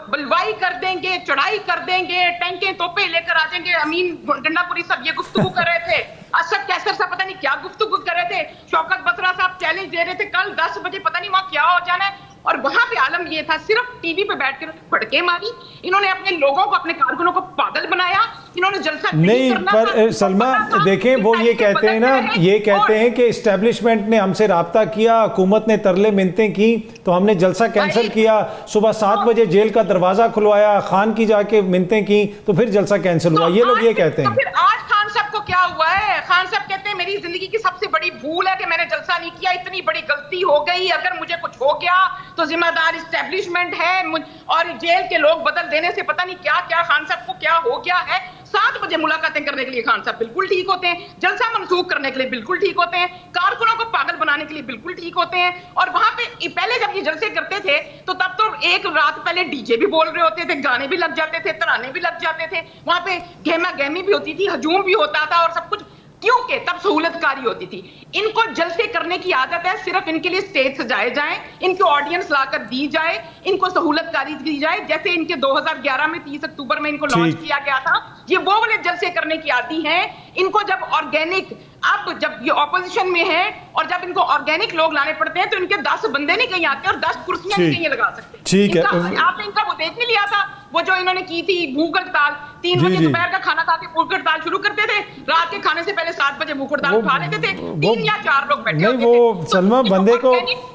بلوائی کر دیں گے، چڑھائی کر دیں گے، ٹینکیں توپیں لے کر آ جائیں گے. امین گنڈا پوری صاحب یہ گفتگو کر رہے تھے، اسد کیسر صاحب پتہ نہیں کیا گفتگو کر رہے تھے، شوکت بترا صاحب چیلنج دے رہے تھے کل 10 بجے پتہ نہیں وہاں کیا ہو جانا ہے. اور وہاں پہ عالم یہ تھا، صرف ٹی وی پہ بیٹھ کر پھڑکے ماری. انہوں نے اپنے لوگوں کو، اپنے کارکنوں کو پاگل بنایا. انہوں نے جلسہ نہیں پر سلمیٰ دیکھیں وہ یہ کہتے ہیں نا، یہ کہتے ہیں کہ اسٹیبلشمنٹ نے ہم سے رابطہ کیا، حکومت نے ترلے منتیں کی تو ہم نے جلسہ کینسل کیا، صبح 7 بجے جیل کا دروازہ کھلوایا، خان کی جا کے منتیں کی تو پھر جلسہ کینسل ہوا. یہ لوگ یہ کہتے ہیں. پھر آج خان صاحب کو کیا ہوا ہے؟ خان صاحب کہتے ہیں میری زندگی کی سب سے بڑی بھول ہے کہ میں نے جلسہ نہیں کیا، اتنی بڑی غلطی ہو گئی، اگر مجھے کچھ ہو گیا تو ذمہ دار اسٹیبلشمنٹ ہے، اور جیل کے لوگ بدل دینے سے پتہ نہیں کیا کیا خان صاحب کو کیا ہو گیا ہے. 7 بجے ملاقاتیں کرنے کے لیے خان صاحب بالکل ٹھیک ہوتے ہیں، جلسہ منسوخ کرنے کے لیے بالکل ٹھیک ہوتے ہیں، کارکنوں کو پاگل بنانے کے لیے بالکل ٹھیک ہوتے ہیں. اور وہاں پہ پہلے جب یہ جلسے کرتے تھے تو تب تو ایک رات پہلے ڈی جے بھی بول رہے ہوتے تھے، گانے بھی لگ جاتے تھے، ترانے بھی لگ جاتے تھے، وہاں پہ گہما گہمی بھی ہوتی تھی، ہجوم بھی ہوتا تھا اور سب کچھ، کیونکہ تب سہولت کاری ہوتی تھی. ان کو جلسے کرنے کی عادت ہے، صرف ان کے لیے اسٹیج سجائے جائیں، ان کو آڈینس لا کر دی جائے، ان کو سہولت کاری دی جائے. جیسے ان کے 2011 میں 30 اکتوبر میں ان کو لانچ کیا گیا تھا، یہ وہ والے جلسے کرنے کی عادی ہیں. ان کو جب آرگینک، اب جب یہ اپوزیشن میں ہے اور جب ان کو آرگینک لوگ لانے پڑتے ہیں تو ان کے 10 بندے نہیں کہیں آتے اور 10 کرسیاں نہیں کہیں لگا سکتے. ٹھیک ہے، آپ نے ان کا وہ دیکھ نہیں لیا تھا، وہ جو انہوں نے کی تھی بھوک ہڑتال، 3 بجے دوپہر کا کھانا کھا کے بھوک ہڑتال شروع کرتے تھے، رات کے کھانے سے پہلے 7 بجے بھوک ہڑتال اٹھا لیتے تھے، 3 یا 4 لوگ بیٹھے ہوتے تھے. نہیں وہ سلمیٰ بندے کو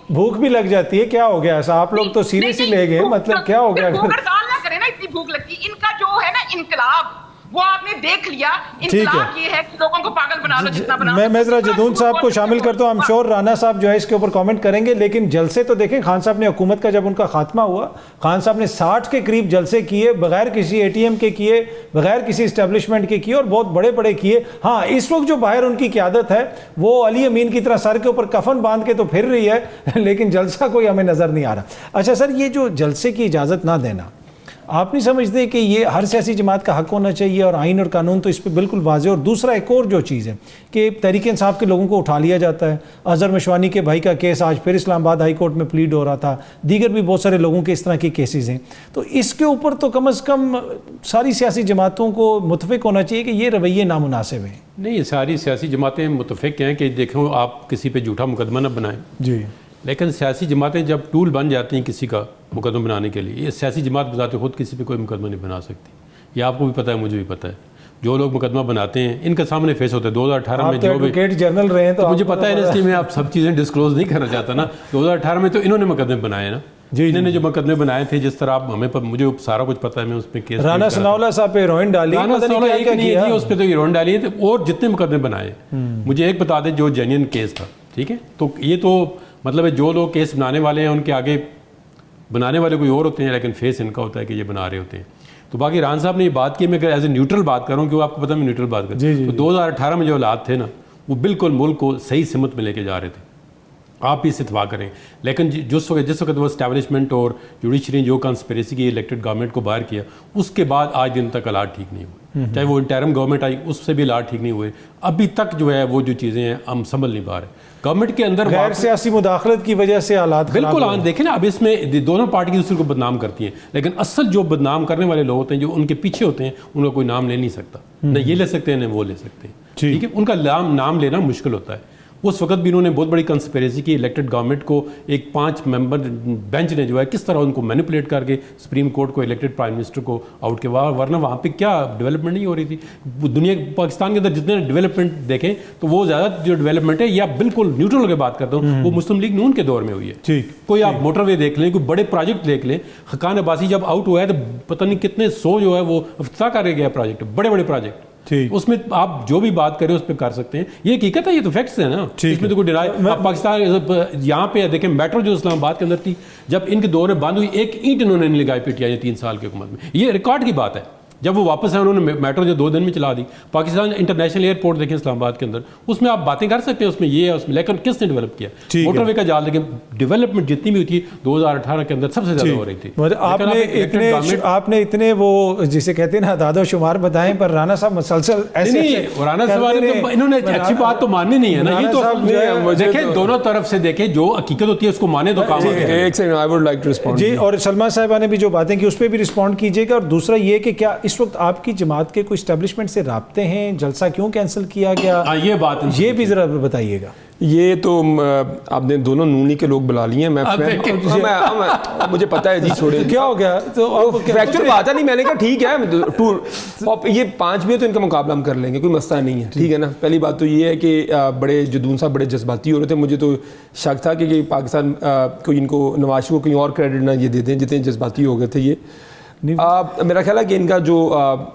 بھوک بھی لگ جاتی ہے، کیا ہو گیا ایسا؟ آپ لوگ تو سیریس ہی لے گئے، مطلب کیا ہو گیا؟ بھوک ہڑتال نہ کرے نا، اتنی بھوک لگتی. ان کا جو ہے نا انقلاب، وہ آپ نے دیکھ لیا. انقلاب یہ ہے کہ لوگوں کو پاگل بنا لو جتنا بنا. میں ذرا جدون صاحب کو شامل کرتا ہوں. I'm sure رانا صاحب جو ہے اس کے اوپر کامنٹ کریں گے, لیکن جلسے تو دیکھیں خان صاحب نے حکومت کا جب ان کا خاتمہ ہوا, خان صاحب نے 60 کے قریب جلسے کیے, بغیر کسی اے ٹی ایم کے کیے, بغیر کسی اسٹیبلشمنٹ کے کیے, اور بہت بڑے بڑے کیے. ہاں اس وقت جو باہر ان کی قیادت ہے وہ علی امین کی طرح سر کے اوپر کفن باندھ کے تو پھر رہی ہے, لیکن جلسہ کوئی ہمیں نظر نہیں آ رہا. اچھا سر, یہ جو جلسے کی اجازت نہ دینا, آپ نہیں سمجھتے کہ یہ ہر سیاسی جماعت کا حق ہونا چاہیے, اور آئین اور قانون تو اس پہ بالکل واضح. اور دوسرا ایک اور جو چیز ہے کہ تحریک انصاف کے لوگوں کو اٹھا لیا جاتا ہے. اظہر مشوانی کے بھائی کا کیس آج پھر اسلام آباد ہائی کورٹ میں پلیڈ ہو رہا تھا, دیگر بھی بہت سارے لوگوں کے اس طرح کے کیسز ہیں. تو اس کے اوپر تو کم از کم ساری سیاسی جماعتوں کو متفق ہونا چاہیے کہ یہ رویے نامناسب ہیں. نہیں, ساری سیاسی جماعتیں متفق ہیں کہ دیکھو آپ کسی پہ جھوٹا مقدمہ نہ بنائیں. جی, لیکن سیاسی جماعتیں جب ٹول بن جاتی ہیں کسی کا مقدمہ بنانے کے لیے, یہ سیاسی جماعت بذات خود کسی پہ کوئی مقدمہ نہیں بنا سکتی. یہ آپ کو بھی پتہ ہے, مجھے بھی پتہ ہے. جو لوگ مقدمہ بناتے ہیں ان کے سامنے فیس ہوتا ہے. 2018 میں جو ایڈوکیٹ جنرل رہے ہیں تو مجھے پتہ ہے, اس لیے میں آپ سب چیزیں ڈسکلوز نہیں کرنا چاہتا نا. 2018 میں تو انہوں نے مقدمے بنائے نا, انہوں نے جو مقدمے بنائے تھے, جس طرح آپ ہمیں مجھے سارا کچھ پتہ ہے, میں اس پہ کیس رانا ثناء اللہ صاحب پہ ہیروئن ڈالی, اس پہ تو ہیروئن ڈالی ہے, اور جتنے مقدمے بنائے. مجھے ایک بتا دیں جو جینین کیس تھا, ٹھیک ہے, تو یہ تو مطلب ہے جو لوگ کیس بنانے والے ہیں ان کے آگے بنانے والے کوئی اور ہوتے ہیں, لیکن فیس ان کا ہوتا ہے کہ یہ بنا رہے ہوتے ہیں. تو باقی ران صاحب نے یہ بات کی, میں اگر ایز اے نیوٹرل بات کروں, کہ وہ آپ کو پتہ ہے میں نیوٹرل بات کروں, تو 2018 میں جو حالات تھے نا, وہ بالکل ملک کو صحیح سمت میں لے کے جا رہے تھے. آپ بھی اس اتفاق کریں. لیکن جس وقت وہ اسٹیبلشمنٹ اور جوڈیشری نے جو کنسپریسی کی الیکٹڈ گورنمنٹ کو باہر کیا, اس کے بعد آج دن تک حالات ٹھیک نہیں ہوئے. چاہے وہ انٹرم گورنمنٹ آئی, اس سے بھی حالات ٹھیک نہیں ہوئے. ابھی تک جو ہے وہ جو چیزیں ہیں ہم سنبھل نہیں پا رہے. گورنمنٹ کے اندر غیر سیاسی مداخلت کی وجہ سے حالات بالکل دیکھیں نا, اب اس میں دونوں پارٹی دوسرے کو بدنام کرتی ہیں, لیکن اصل جو بدنام کرنے والے لوگ ہوتے ہیں, جو ان کے پیچھے ہوتے ہیں, ان کا کوئی نام لے نہیں سکتا. نہ یہ لے سکتے ہیں نہ وہ لے سکتے ہیں. ٹھیک ہے, ان کا نام لینا مشکل ہوتا ہے. اس وقت بھی انہوں نے بہت بڑی کنسپریسی کی الیکٹڈ گورنمنٹ کو. ایک 5 ممبر بینچ نے جو ہے کس طرح ان کو مینیپولیٹ کر کے سپریم کورٹ کو الیکٹڈ پرائم منسٹر کو آؤٹ کیا, ورنہ وہاں پہ کیا ڈیولپمنٹ نہیں ہو رہی تھی. دنیا پاکستان کے اندر جتنے ڈیولپمنٹ دیکھیں تو وہ زیادہ جو ڈیولپمنٹ ہے, یا بالکل نیوٹرل ہو کے بات کرتا ہوں, وہ مسلم لیگ نون کے دور میں ہوئی ہے. کوئی آپ موٹر وے دیکھ لیں, کوئی بڑے پروجیکٹ دیکھ لیں. حقان عباسی جب آؤٹ ہوا ہے تو پتہ نہیں کتنے 100 جو ہے وہ افتتاح کر گیا پروجیکٹ, بڑے بڑے پروجیکٹ. اس میں آپ جو بھی بات کریں اس پہ کر سکتے ہیں. یہ حقیقت ہے, یہ تو فیکٹس ہیں نا, اس میں تو کوئی ڈرائی. آپ پاکستان یہاں پہ دیکھیں, میٹرو جو اسلام آباد کے اندر تھی, جب ان کے دور میں بند ہوئی, ایک اینٹ انہوں نے نہیں لگائی پی ٹی آئی 3 سال کی حکومت میں. یہ ریکارڈ کی بات ہے. جب وہ واپس آئے انہوں نے میٹرو جو 2 دن میں چلا دی. پاکستان انٹرنیشنل ایئرپورٹ دیکھیں اسلام آباد کے اندر, اس میں آپ باتیں کر سکتے ہیں, اس میں یہ ہے, اس میں, لیکن کس نے ڈیولپ کیا؟ موٹر وے کا جال. لیکن ڈیولپمنٹ جتنی بھی ہوئی تھی 2018 کے اندر سب سے زیادہ ہو رہی تھی. آپ نے اتنے وہ جسے کہتے ہیں نا اعداد و شمار بتائیں, پر رانا صاحب مسلسل ایسے رانا صاحب انہوں نے اچھی بات تو ماننی نہیں ہے نا. یہ تو دیکھیں دونوں طرف سے دیکھیں, جو حقیقت ہوتی ہے اس کو مانے تو کام ہوتا ہے. ایک second, I would like to respond. جی, اور سلمان صاحبہ نے بھی جو باتیں کی اس پہ بھی رسپونڈ کیجیے گا. اور دوسرا یہ کہ کیا اس وقت آپ کی جماعت کے کوئی اسٹیبلشمنٹ سے رابطے ہیں, جلسہ کیوں کینسل کیا گیا, یہ بات یہ بھی ذرا بتائیے گا. یہ تو آپ نے دونوں نونی کے لوگ بلا لیے ہیں. مجھے پتا ہے جی, چھوڑے کیا ہو گیا, تو فریکچر بات ہے نہیں. میں نے کہا ٹھیک ہے, یہ 5 بھی ہے تو ان کا مقابلہ ہم کر لیں گے, کوئی مسئلہ نہیں ہے, ٹھیک ہے نا. پہلی بات تو یہ ہے کہ بڑے جدون صاحب بڑے جذباتی ہو رہے تھے. مجھے تو شک تھا کہ پاکستان کو ان کو نواز شریف کو کہیں اور کریڈٹ نہ یہ دے دیں جتنے جذباتی ہو گئے تھے یہ. میرا خیال ہے کہ ان کا جو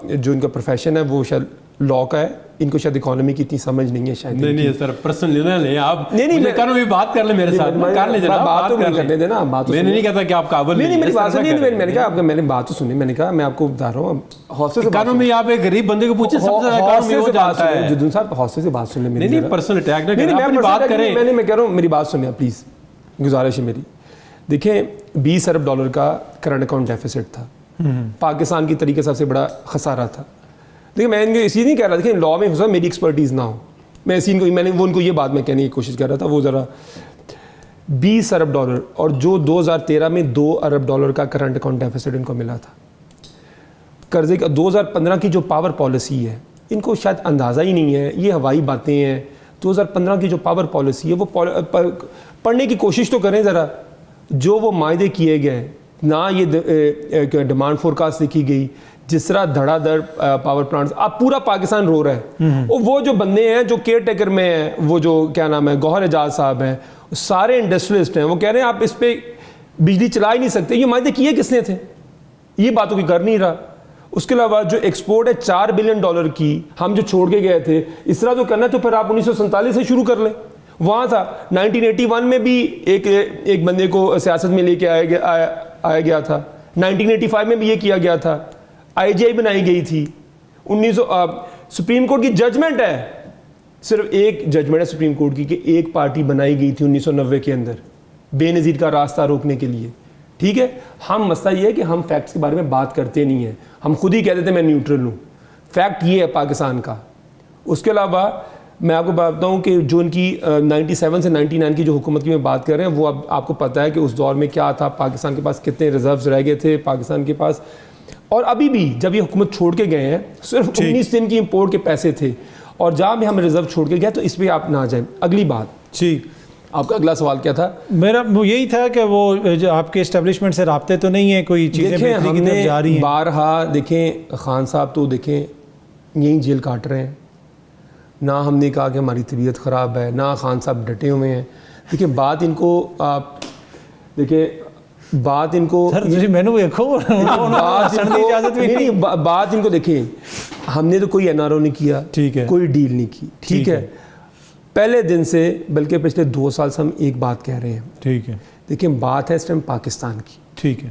ان کا پروفیشن ہے وہ شاید لا کا ہے. ان کو شاید اکانومی کی اتنی سمجھ نہیں ہے شاید. نہیں سر, پرسنل نہ لیں آپ. نہیں میں کروں, بات کر لیں میرے ساتھ, کر لیں جناب, بات تو کرنے دینا. میں نے نہیں کہتا کہ آپ قابل نہیں. میری بات سنیے, میں نے کہا آپ میں نے بات تو سنی. میں نے کہا میں آپ کو بتا رہا ہوں, حوصلے سے اکانومی آپ ایک غریب بندے کو پوچھیں, سب سے زیادہ اکانومی ہو جاتا ہے. جدون صاحب حوصلے سے بات سن لیں. نہیں پرسنل اٹیک نہ کریں, اپنی بات کریں. میں کہہ رہا ہوں میری بات سنیں پلیز, گزارش ہے میری. دیکھیں $20 ارب کا کرنٹ اکاؤنٹ ڈیفیسٹ تھا, پاکستان کی طریقے سب سے بڑا خسارہ تھا. دیکھیں میں ان کو اسی نہیں کہہ رہا, دیکھیں لا میں ہو سکتا میری ایکسپرٹیز نہ ہو, میں اسی میں نے ان کو یہ بات میں کہنے کی کوشش کر رہا تھا. وہ ذرا $20 ارب, اور جو 2013 میں $2 ارب کا کرنٹ اکاؤنٹ ڈیفیسٹ ان کو ملا تھا قرضے کا. 2015 کی جو پاور پالیسی ہے ان کو شاید اندازہ ہی نہیں ہے, یہ ہوائی باتیں ہیں. 2015 کی جو پاور پالیسی ہے وہ پڑھنے کی کوشش تو کریں ذرا. جو وہ معاہدے کیے گئے, نہ یہ ڈیمانڈ فورکاسٹ لکھی گئی, جس طرح دھڑا دھڑ پاور پلانٹس, اب پورا پاکستان رو رہا ہے. وہ جو بندے ہیں جو کیئر ٹیکر میں ہیں, وہ جو کیا نام ہے گوہر اعجاز صاحب ہیں, سارے انڈسٹریلسٹ ہیں, وہ کہہ رہے ہیں آپ اس پہ بجلی چلا ہی نہیں سکتے. یہ معاہدے کیے کس نے تھے, یہ بات تو کوئی کر نہیں رہا. اس کے علاوہ جو ایکسپورٹ ہے $4 بلین کی ہم جو چھوڑ کے گئے تھے, اس طرح جو کرنا ہے تو پھر آپ 1947 سے شروع کر لیں. وہاں تھا 1981 میں بھی ایک بندے کو سیاست میں لے کے آیا گیا تھا, 1985 میں بھی یہ کیا گیا تھا, IGI بنائی گئی تھی. سپریم کورٹ کی ججمنٹ ہے, صرف ایک ججمنٹ ہے سپریم کورٹ کی کہ ایک پارٹی بنائی گئی تھی 1990 کے اندر بے نظیر کا راستہ روکنے کے لیے. ٹھیک ہے, ہم مسئلہ یہ ہے کہ ہم فیکٹس کے بارے میں بات کرتے نہیں ہیں, ہم خود ہی کہتے تھے میں نیوٹرل ہوں. فیکٹ یہ ہے پاکستان کا. اس کے علاوہ میں آپ کو بتاتا ہوں کہ جو ان کی 97 سے 99 کی جو حکومت کی میں بات کر رہے ہیں, وہ اب آپ کو پتہ ہے کہ اس دور میں کیا تھا, پاکستان کے پاس کتنے ریزروز رہ گئے تھے پاکستان کے پاس. اور ابھی بھی جب یہ حکومت چھوڑ کے گئے ہیں صرف 19 دن کی امپورٹ کے پیسے تھے, اور جہاں بھی ہم ریزرو چھوڑ کے گئے تو اس پہ آپ نہ جائیں. اگلی بات جی, آپ کا اگلا سوال کیا تھا؟ میرا یہی تھا کہ وہ جو آپ کے اسٹیبلشمنٹ سے رابطے تو نہیں ہیں, کوئی چیزیں دیکھیں بہتری ہم کی طرف نے جا رہی ہیں؟ بارہا دیکھیں خان صاحب تو دیکھیں یہیں جیل کاٹ رہے ہیں, نہ ہم نے کہا کہ ہماری طبیعت خراب ہے, نہ خان صاحب ڈٹے ہوئے ہیں. دیکھیں بات ان کو آپ دیکھیں بات ان کو بات ان کو دیکھیں, ہم نے تو کوئی NRO نہیں کیا, ٹھیک ہے, کوئی ڈیل نہیں کی. ٹھیک ہے, پہلے دن سے بلکہ پچھلے 2 سال سے ہم ایک بات کہہ رہے ہیں. ٹھیک ہے, دیکھیں بات ہے اس ٹائم پاکستان کی. ٹھیک ہے,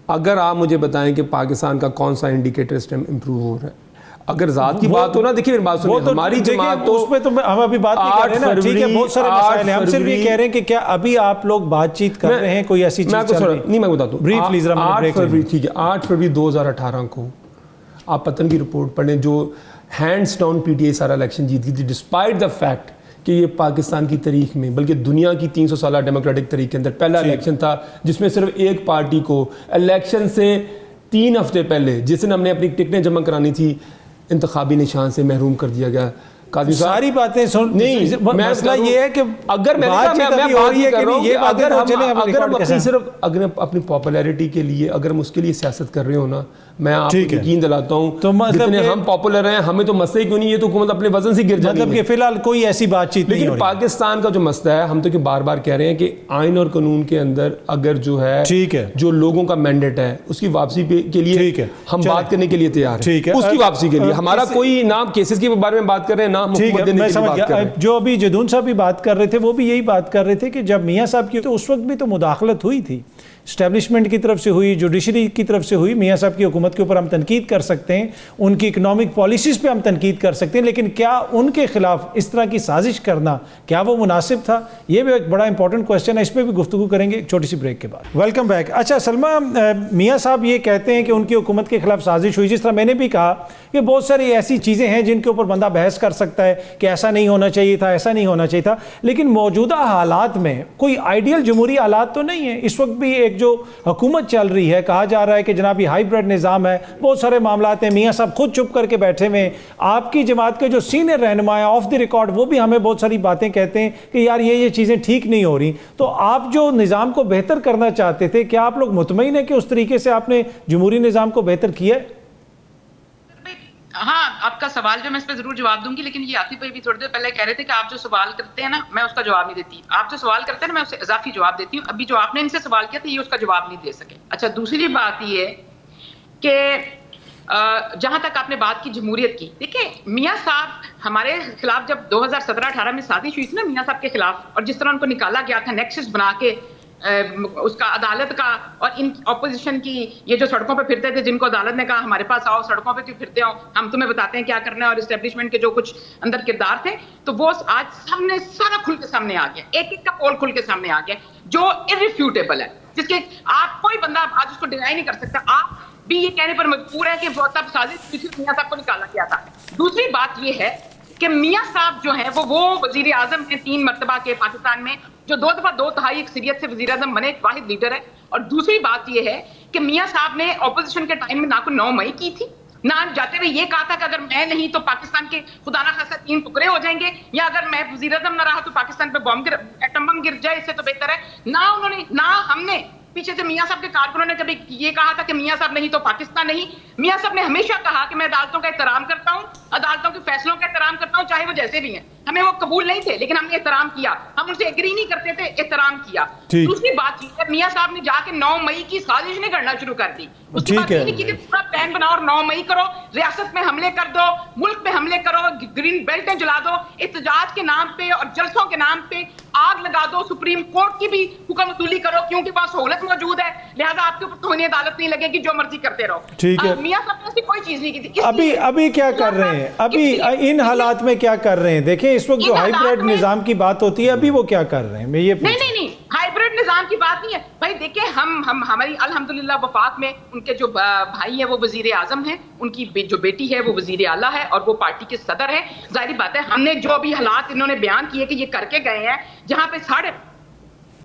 اگر آپ مجھے بتائیں کہ پاکستان کا کون سا انڈیکیٹر اس ٹائم امپروو ہو رہا ہے, اگر ذات کی بات ہو نا, دیکھیے بات سنیں, ہماری جماعت تو اس پہ تو ہم ابھی بات نہیں کر رہے ہیں نا. ٹھیک ہے, بہت سارے مسائل ہیں, ہم صرف یہ کہہ رہے ہیں کہ کیا ابھی آپ لوگ بات چیت کر رہے ہیں, کوئی ایسی چیز چل رہی ہے؟ نہیں, میں بتاتا ہوں بریفلی ذرا 8 فروری, ٹھیک ہے, 8 فروری 2018 کو آپ پتن کی رپورٹ پڑھیں, جو ہینڈز ڈاؤن PTI سارا الیکشن جیت گئی تھی, ڈسپائٹ دا فیکٹ کہ یہ پاکستان کی تاریخ میں بلکہ دنیا کی 300 سالہ ڈیموکریٹک تاریخ کے اندر پہلا الیکشن تھا جس میں صرف ایک پارٹی کو الیکشن سے 3 ہفتے پہلے, جس دن ہم نے اپنی ٹکٹیں جمع کرانی تھی, انتخابی نشان سے محروم کر دیا گیا. ساری باتیں سن نہیں, مسئلہ یہ ہے کہ اگر میں بات کر رہا ہوں کہ اگر ہم اپنی پاپولیرٹی کے لیے اگر ہم اس کے لیے سیاست کر رہے ہو نا, میں آپ کو یقین دلاتا ہوں جتنے ہم پاپولر ہیں ہمیں تو مسئلہ ہی کیوں نہیں, یہ تو حکومت اپنے وزن سے گر جاتی ہے. مطلب کہ فی الحال کوئی ایسی بات چیت نہیں. لیکن پاکستان کا جو مسئلہ ہے, ہم تو کہ بار بار کہہ رہے ہیں کہ آئین اور قانون کے اندر اگر جو ہے جو لوگوں کا مینڈیٹ ہے اس کی واپسی کے لیے ہم بات کرنے کے لیے تیار ہیں, اس کی واپسی کے لیے. ہمارا کوئی نہ کیسز کے بارے میں بات کر رہے ہیں, نہ حکومت دینے کی بات کر رہے ہیں. جو ابھی جدون صاحب بھی بات کر رہے تھے وہ بھی یہی بات کر رہے تھے کہ جب میاں صاحب کی تو اس وقت بھی تو مداخلت ہوئی تھی, اسٹیبلشمنٹ کی طرف سے ہوئی, جوڈیشری کی طرف سے ہوئی. میاں صاحب کی حکومت کے اوپر ہم تنقید کر سکتے ہیں, ان کی اکنامک پالیسیز پہ ہم تنقید کر سکتے ہیں, لیکن کیا ان کے خلاف اس طرح کی سازش کرنا کیا وہ مناسب تھا؟ یہ بھی ایک بڑا امپورٹنٹ کوسچن ہے, اس پہ بھی گفتگو کریں گے چھوٹی سی بریک کے بعد. Welcome back. اچھا سلمہ, میاں صاحب یہ کہتے ہیں کہ ان کی حکومت کے خلاف سازش ہوئی, جس طرح میں نے بھی کہا کہ بہت ساری ایسی چیزیں ہیں جن کے اوپر بندہ بحث کر سکتا ہے کہ ایسا نہیں ہونا چاہیے تھا, ایسا نہیں ہونا چاہیے تھا, لیکن موجودہ حالات میں کوئی آئیڈیل جمہوری حالات تو نہیں ہے. اس وقت بھی ایک جو حکومت چل رہی ہے, کہا جا رہا ہے کہ جناب یہ ہائیبرڈ نظام ہے, بہت سارے معاملات ہیں, میاں صاحب خود چپ کر کے بیٹھے ہوئے ہیں. آپ کی جماعت کے جو سینئر رہنما ہیں آف دی ریکارڈ وہ بھی ہمیں بہت ساری باتیں کہتے ہیں کہ یار یہ چیزیں ٹھیک نہیں ہو رہی. تو آپ جو نظام کو بہتر کرنا چاہتے تھے, کیا آپ لوگ مطمئن ہیں کہ اس طریقے سے آپ نے جمہوری نظام کو بہتر کیا ہے؟ ہاں, آپ کا سوال جو میں اس پہ ضرور جواب دوں گی, لیکن یہ آتی پہ بھی تھوڑی دیر پہلے کہہ رہے تھے کہ آپ جو سوال کرتے ہیں نا میں اس کا جواب نہیں دیتی. آپ جو سوال کرتے ہیں نا میں اسے اضافی جواب دیتی ہوں. ابھی جو آپ نے ان سے سوال کیا تھا یہ اس کا جواب نہیں دے سکے. اچھا, دوسری بات یہ کہ جہاں تک آپ نے بات کی جمہوریت کی, دیکھیں میاں صاحب ہمارے خلاف جب 2017-18 میں سازش ہوئی تھی نا میاں صاحب کے خلاف, اور جس طرح ان کو نکالا گیا تھا نیکسس بنا کے اس کا عدالت کا, اور ان اپوزیشن کی یہ جو سڑکوں پہ پھرتے تھے جن کو عدالت نے کہا ہمارے پاس آؤ, سڑکوں پہ کیوں پھرتے ہو, ہم تمہیں بتاتے ہیں کیا کرنا ہے, اور اسٹیبلشمنٹ کے جو کچھ اندر کردار تھے, تو وہ آج سامنے سارا کھل کے سامنے آ گیا, ایک ایک کا پول کھل کے سامنے آ گیا جو ارریفیوٹیبل ہے, جس کے آپ کوئی بندہ آج اس کو ڈینائی نہیں کر سکتا. آپ بھی یہ کہنے پر مجبور ہے کہ وہ تب سازش میاں صاحب کو نکالا گیا تھا. دوسری بات یہ ہے کہ میاں صاحب جو ہیں وہ وزیر اعظم ہیں 3 مرتبہ کے پاکستان میں, جو 2 دفعہ 2 تہائی اکثریت سے وزیر اعظم بنے, ایک واحد لیڈر ہے. اور دوسری بات یہ ہے کہ میاں صاحب نے اپوزیشن کے ٹائم میں نہ کوئی 9 مئی کی تھی, نہ جاتے ہوئے یہ کہا تھا کہ اگر میں نہیں تو پاکستان کے خدا نہ خاصہ 3 ٹکڑے ہو جائیں گے, یا اگر میں وزیر اعظم نہ رہا تو پاکستان پہ ایٹم بم گر جائے, اس سے تو بہتر ہے. نہ انہوں نے, نہ ہم نے پیچھے سے میاں صاحب کے کارکنوں نے کبھی یہ کہا تھا کہ میاں صاحب نہیں تو پاکستان نہیں. میاں صاحب نے ہمیشہ کہا کہ میں عدالتوں کا احترام کرتا ہوں, عدالتوں کے فیصلوں کا احترام کرتا ہوں, چاہے وہ جیسے بھی ہیں. ہمیں وہ قبول نہیں تھے لیکن ہم نے احترام کیا, ہم ان سے ایگری نہیں کرتے تھے, احترام کیا. دوسری بات یہ ہے میاں صاحب نے جا کے 9 مئی کی سازش نہیں کرنا شروع کر دی. اس کے بعد یہ نہیں کہ پورا پلان بناؤ اور 9 مئی کرو, ریاست میں حملے کر دو, ملک میں حملے کرو, گرین بیلٹیں جلا دو, احتجاج کے نام پہ اور جلسوں کے نام پہ آگ لگا دو, سپریم کورٹ کی بھی حکم عدولی کرو کیونکہ وہاں سہولت موجود ہے, لہذا آپ کے اوپر توہین عدالت نہیں لگے گی, جو مرضی کرتے رہو. ٹھیک ہے, میاں صاحب نے ایسی کوئی چیز نہیں کی تھی. ابھی کیا کر رہے ہیں, ابھی ان حالات میں کیا کر رہے ہیں؟ دیکھیں اس وقت جو ہائیبریڈ نظام کی بات ہوتی ہے ابھی وہ کیا کر رہے ہیں؟ میں یہ نہیں ہائیبریڈ نظام کی بات نہیں ہے بھائی. دیکھیں ہماری الحمدللہ وفاق میں ان کے جو بھائی ہیں وہ وزیر اعظم ہیں, ان کی جو بیٹی ہے وہ وزیر اعلیٰ ہے اور وہ پارٹی کے صدر ہیں. ظاہری بات ہے ہم نے جو ابھی حالات انہوں نے بیان کیے کہ یہ کر کے گئے ہیں جہاں پہ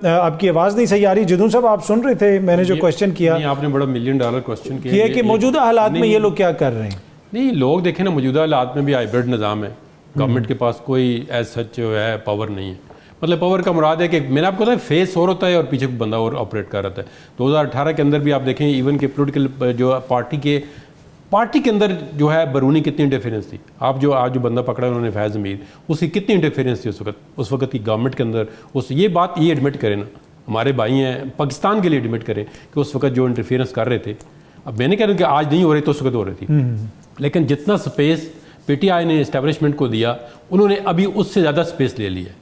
آپ کی آواز نہیں صحیح آ رہی. جدون صاحب آپ سن رہے تھے میں نے جو کوشچن کیا, آپ نے بڑا $1 ملین کوشچن کیا کہ موجودہ حالات میں یہ لوگ کیا کر رہے ہیں. نہیں, لوگ دیکھیں نا, موجودہ حالات میں بھی ہائیبریڈ نظام ہے, گورنمنٹ کے پاس کوئی ایز سچ جو ہے پاور نہیں ہے. مطلب پاور کا مراد ہے کہ میں نے آپ کو بتایا فیس اور ہوتا ہے اور پیچھے بندہ اور آپریٹ کر رہتا ہے. 2018 کے اندر بھی آپ دیکھیں ایون کہ پولیٹیکل جو پارٹی کے اندر جو ہے بیرونی کتنی انٹرفیرنس تھی. آپ جو آج جو بندہ پکڑا انہوں نے فیض امیر, اس کی کتنی انٹرفیرنس تھی اس وقت کی گورنمنٹ کے اندر. یہ بات یہ ایڈمٹ کریں نا, ہمارے بھائی ہیں پاکستان کے لیے ایڈمٹ کریں کہ اس وقت جو انٹرفیرنس کر رہے تھے, اب میں نے کہہ رہا ہوں کہ آج نہیں ہو رہی تو اس وقت ہو رہی تھی, لیکن جتنا سپیس پی ٹی آئی نے اسٹیبلشمنٹ کو دیا انہوں نے ابھی اس سے زیادہ سپیس لے لی ہے.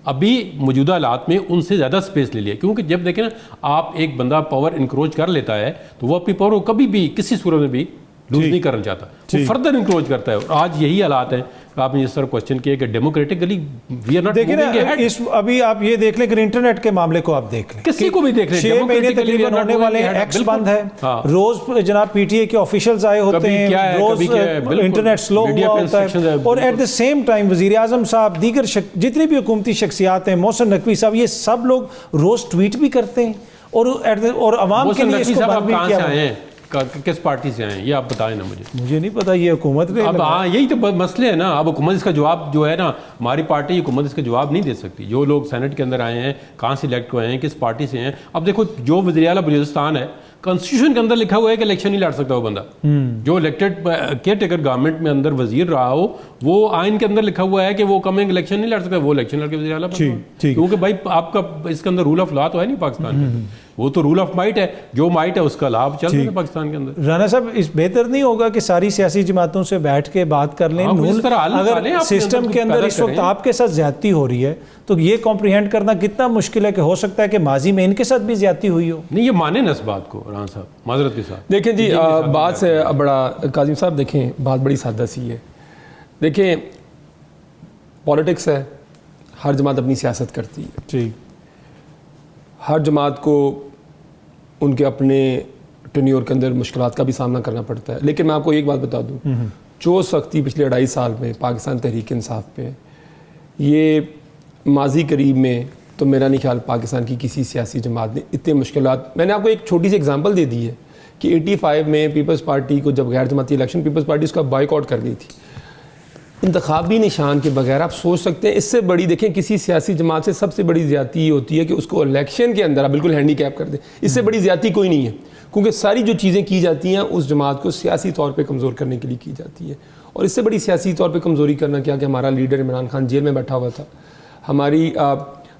ابھی موجودہ حالات میں ان سے زیادہ سپیس لے لیا, کیونکہ جب دیکھیں نا آپ ایک بندہ پاور انکروچ کر لیتا ہے تو وہ اپنی پاور کو کبھی بھی کسی صورت میں بھی لوز نہیں کرنا چاہتا, وہ فردر انکروچ کرتا ہے. اور آج یہی حالات ہیں. آپ نے اس طرح کوشچن کیا کہ ڈیموکریٹکلی وی آر ناٹ دیکھیں نا, ابھی آپ یہ دیکھ لیں کہ انٹرنیٹ کے معاملے کو آپ دیکھ لیں, کسی کو بھی دیکھ لیں, 6 مہینے تقریباً ہونے والے ہیں, ایکس بند ہے, روز جناب پی ٹی اے کے آفیشلز آئے ہوتے ہیں, روز انٹرنیٹ سلو ہوا ہوتا ہے, اور ایٹ دا سیم ٹائم وزیر اعظم صاحب, دیگر جتنی بھی حکومتی شخصیات ہیں, محسن نقوی صاحب, یہ سب لوگ روز ٹویٹ بھی کرتے ہیں اور عوام کے لیے اس کو بند بھی کیا. کس پارٹی سے آئے ہیں یہ آپ بتائیں نا مجھے نہیں پتا, یہ حکومت نے اب ہاں یہی تو مسئلے ہیں نا. اب حکومت اس کا جواب جو ہے نا, ہماری پارٹی حکومت اس کا جواب نہیں دے سکتی. جو لوگ سینٹ کے اندر آئے ہیں, کہاں سے الیکٹ ہوئے ہیں, کس پارٹی سے ہیں. اب دیکھو جو وزیر اعلیٰ بلوچستان ہے, کانسٹیٹیوشن کے اندر لکھا ہوا ہے کہ الیکشن نہیں لڑ سکتا وہ بندہ. جو الیکٹڈ کیئر ٹیکر گورنمنٹ میں اندر وزیر رہا ہو, وہ آئین کے اندر لکھا ہوا ہے کہ وہ کمنگ الیکشن نہیں لڑ سکتا, وہ الیکشن لڑ کے وزیر اعلیٰ بن. کیونکہ بھائی آپ کا اس کے اندر رول آف لا تو ہے نہیں پاکستان کے, وہ تو رول آف مائٹ ہے, جو مائٹ ہے اس کا لابھ چل رہا ہے پاکستان کے اندر. رانا صاحب, اس بہتر نہیں ہوگا کہ ساری سیاسی جماعتوں سے بیٹھ کے بات کر لیں؟ اگر سسٹم کے اندر اس وقت آپ کے ساتھ زیادتی ہو رہی ہے تو یہ کمپریہینڈ کرنا کتنا مشکل ہے کہ ہو سکتا ہے کہ ماضی میں ان کے ساتھ بھی زیادتی ہوئی ہو. نہیں, یہ مانے نا اس بات کو رانا صاحب, معذرت کے ساتھ. دیکھیں جی, بات سے بڑا کاظم صاحب, دیکھیں بات بڑی سادہ سی ہے. دیکھیں پولیٹکس ہے, ہر جماعت اپنی سیاست کرتی ہے. جی, ہر جماعت کو ان کے اپنے ٹینیور کے اندر مشکلات کا بھی سامنا کرنا پڑتا ہے. لیکن میں آپ کو ایک بات بتا دوں, جو سختی پچھلے 2.5 سال میں پاکستان تحریک انصاف پہ, یہ ماضی قریب میں تو میرا نہیں خیال پاکستان کی کسی سیاسی جماعت نے اتنے مشکلات. میں نے آپ کو ایک چھوٹی سی ایگزامپل دے دی ہے کہ 85 میں پیپلز پارٹی کو جب غیر جماعتی الیکشن, پیپلز پارٹی اس کا بائیک آؤٹ کر گئی تھی انتخابی نشان کے بغیر. آپ سوچ سکتے ہیں اس سے بڑی, دیکھیں کسی سیاسی جماعت سے سب سے بڑی زیادتی یہ ہوتی ہے کہ اس کو الیکشن کے اندر آپ بالکل ہینڈی کیپ کر دیں. اس سے بڑی زیادتی کوئی نہیں ہے, کیونکہ ساری جو چیزیں کی جاتی ہیں اس جماعت کو سیاسی طور پہ کمزور کرنے کے لیے کی جاتی ہے. اور اس سے بڑی سیاسی طور پہ کمزوری کرنا کیا کہ ہمارا لیڈر عمران خان جیل میں بیٹھا ہوا تھا,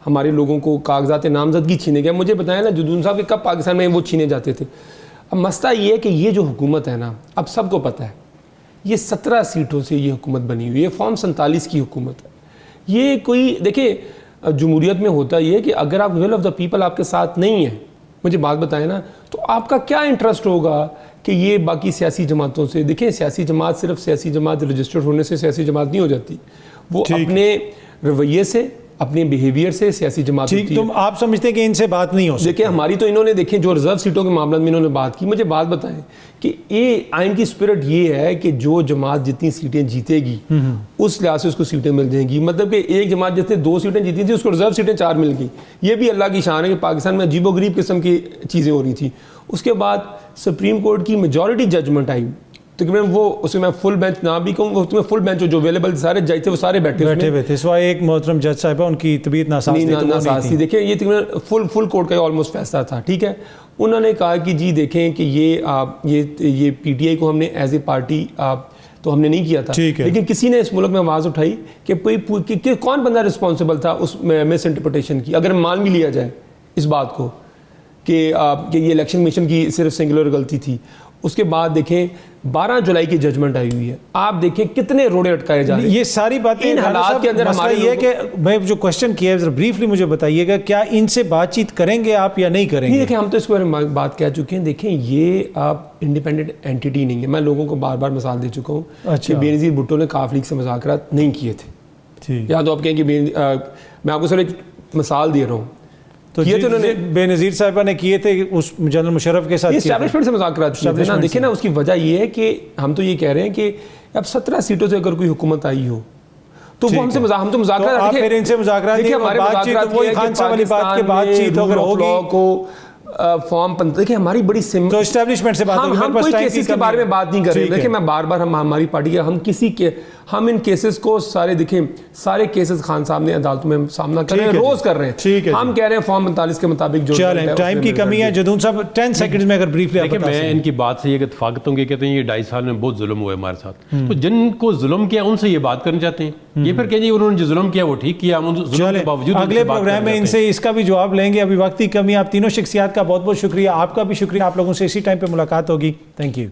ہمارے لوگوں کو کاغذات نامزدگی چھینے گئے. مجھے بتایا نا جدون صاحب کہ کب پاکستان میں وہ چھینے جاتے تھے. اب مسئلہ یہ ہے کہ یہ جو حکومت ہے نا, اب سب کو پتہ ہے یہ 17 سیٹوں سے یہ حکومت بنی ہوئی ہے, فارم 47 کی حکومت ہے. یہ کوئی, دیکھیں جمہوریت میں ہوتا یہ ہے کہ اگر آپ ول آف دا پیپل آپ کے ساتھ نہیں ہیں, مجھے بات بتائیں نا, تو آپ کا کیا انٹرسٹ ہوگا کہ یہ باقی سیاسی جماعتوں سے. دیکھیں سیاسی جماعت صرف سیاسی جماعت رجسٹرڈ ہونے سے سیاسی جماعت نہیں ہو جاتی, وہ اپنے رویے سے, اپنے بیہیویئر سے سیاسی جماعت ہوتی ہے. تم آپ سمجھتے ہیں کہ ان سے بات نہیں ہو سکتی؟ دیکھیں ہماری تو انہوں نے, دیکھیں جو ریزرو سیٹوں کے معاملات میں انہوں نے بات کی, مجھے بات بتائیں کہ یہ آئین کی سپرٹ یہ ہے کہ جو جماعت جتنی سیٹیں جیتے گی اس لحاظ سے اس کو سیٹیں مل جائیں گی. مطلب کہ ایک جماعت جس نے 2 سیٹیں جیتی تھیں اس کو ریزرو سیٹیں 4 مل گئی. یہ بھی اللہ کی شان ہے کہ پاکستان میں عجیب و غریب قسم کی چیزیں ہو رہی تھیں. اس کے بعد سپریم کورٹ کی میجورٹی ججمنٹ آئی, تقریباً وہ اس میں فل بینچ نہ بھی کہوں, اس میں فل بینچ جو اویلیبل سارے جج تھے وہ سارے بیٹھے ہوئے تھے, سوائے ایک محترم جج صاحبہ ان کی طبیعت ناساز تھی. دیکھیں یہ تقریباً فل کورٹ کا آلموسٹ فیصلہ تھا. ٹھیک ہے, انہوں نے کہا کہ جی دیکھیں کہ یہ پی ٹی آئی کو ہم نے ایز اے پارٹی تو ہم نے نہیں کیا تھا. ٹھیک ہے. لیکن کسی نے اس ملک میں آواز اٹھائی کہ کون بندہ رسپانسبل تھا اس مس انٹرپریٹیشن کی. اگر مان بھی لیا جائے اس بات کو کہ یہ الیکشن کمیشن کی صرف سنگولر غلطی تھی, اس کے بعد دیکھیں 12 جولائی کی ججمنٹ آئی ہوئی ہے, آپ دیکھیں کتنے روڑے اٹکائے جا رہے ہیں. یہ ساری باتیں ان حالات کے اندر ہمارے یہ کہ میں جو کوشچن کیا ہے بریفلی مجھے بتائیے گا, کیا ان سے بات چیت کریں گے آپ یا نہیں کریں گے؟ دیکھیں ہم تو اس کے بارے میں بات کہہ چکے ہیں. دیکھیں یہ آپ انڈیپینڈنٹ اینٹی نہیں ہے. میں لوگوں کو بار بار مثال دے چکا ہوں کہ بے نظیر بھٹو نے کاف لیگ سے مذاکرات نہیں کیے تھے, یا تو آپ کہیں کہ میں آپ کو صرف ایک مثال دے رہا ہوں. تو بے نظیر صاحبہ نے کیے تھے اس جنرل مشرف کے ساتھ, اسٹیبلشمنٹ سے مذاکرات کیے تھے نا. دیکھیں نا اس کی وجہ یہ ہے کہ ہم تو یہ کہہ رہے ہیں کہ اب 17 سیٹوں سے اگر کوئی حکومت آئی ہو تو وہ ہم تو مذاکرات آپ پھر ان سے مذاکرات نہیں, ہمارے بات چیت وہی خان صاحب والی بات کے بات چیت اگر ہوگی کو فارم دیکھیں ہماری بڑی تو اسٹیبلشمنٹ سے بات ہوگی. ہم کوئی کیسز کے بارے میں بات نہیں کر رہے. دیکھیں میں بار بار ہماری پارٹی کے ہم ان کیسز کو دیکھیں سارے کیسز خان صاحب نے عدالتوں میں سامنا کر رہے ہیں, روز کر رہے ہیں. ہم کہہ رہے ہیں فارم 45 کے مطابق جو ٹائم کی کمی ہے. جدون صاحب 10 سیکنڈز میں اگر بریفلی دیکھیں میں ان کی بات سے یہ اتفاق کرتا ہوں کہ کہتے ہیں یہ 2.5 سال میں بہت ظلم ہوا ہے ہمارے ساتھ, تو جن کو ظلم کیا ان سے یہ بات کرنا چاہتے ہیں. یہ پھر کہ جی انہوں نے جو ظلم کیا وہ ٹھیک کیا, ہم ظلم کے باوجود اگلے پروگرام میں ان سے اس کا بھی جواب لیں گے. ابھی وقت کی کمی. آپ تینوں شخصیات کا بہت بہت شکریہ. آپ کا بھی شکریہ. آپ لوگوں سے اسی ٹائم پہ ملاقات ہوگی. Thank you.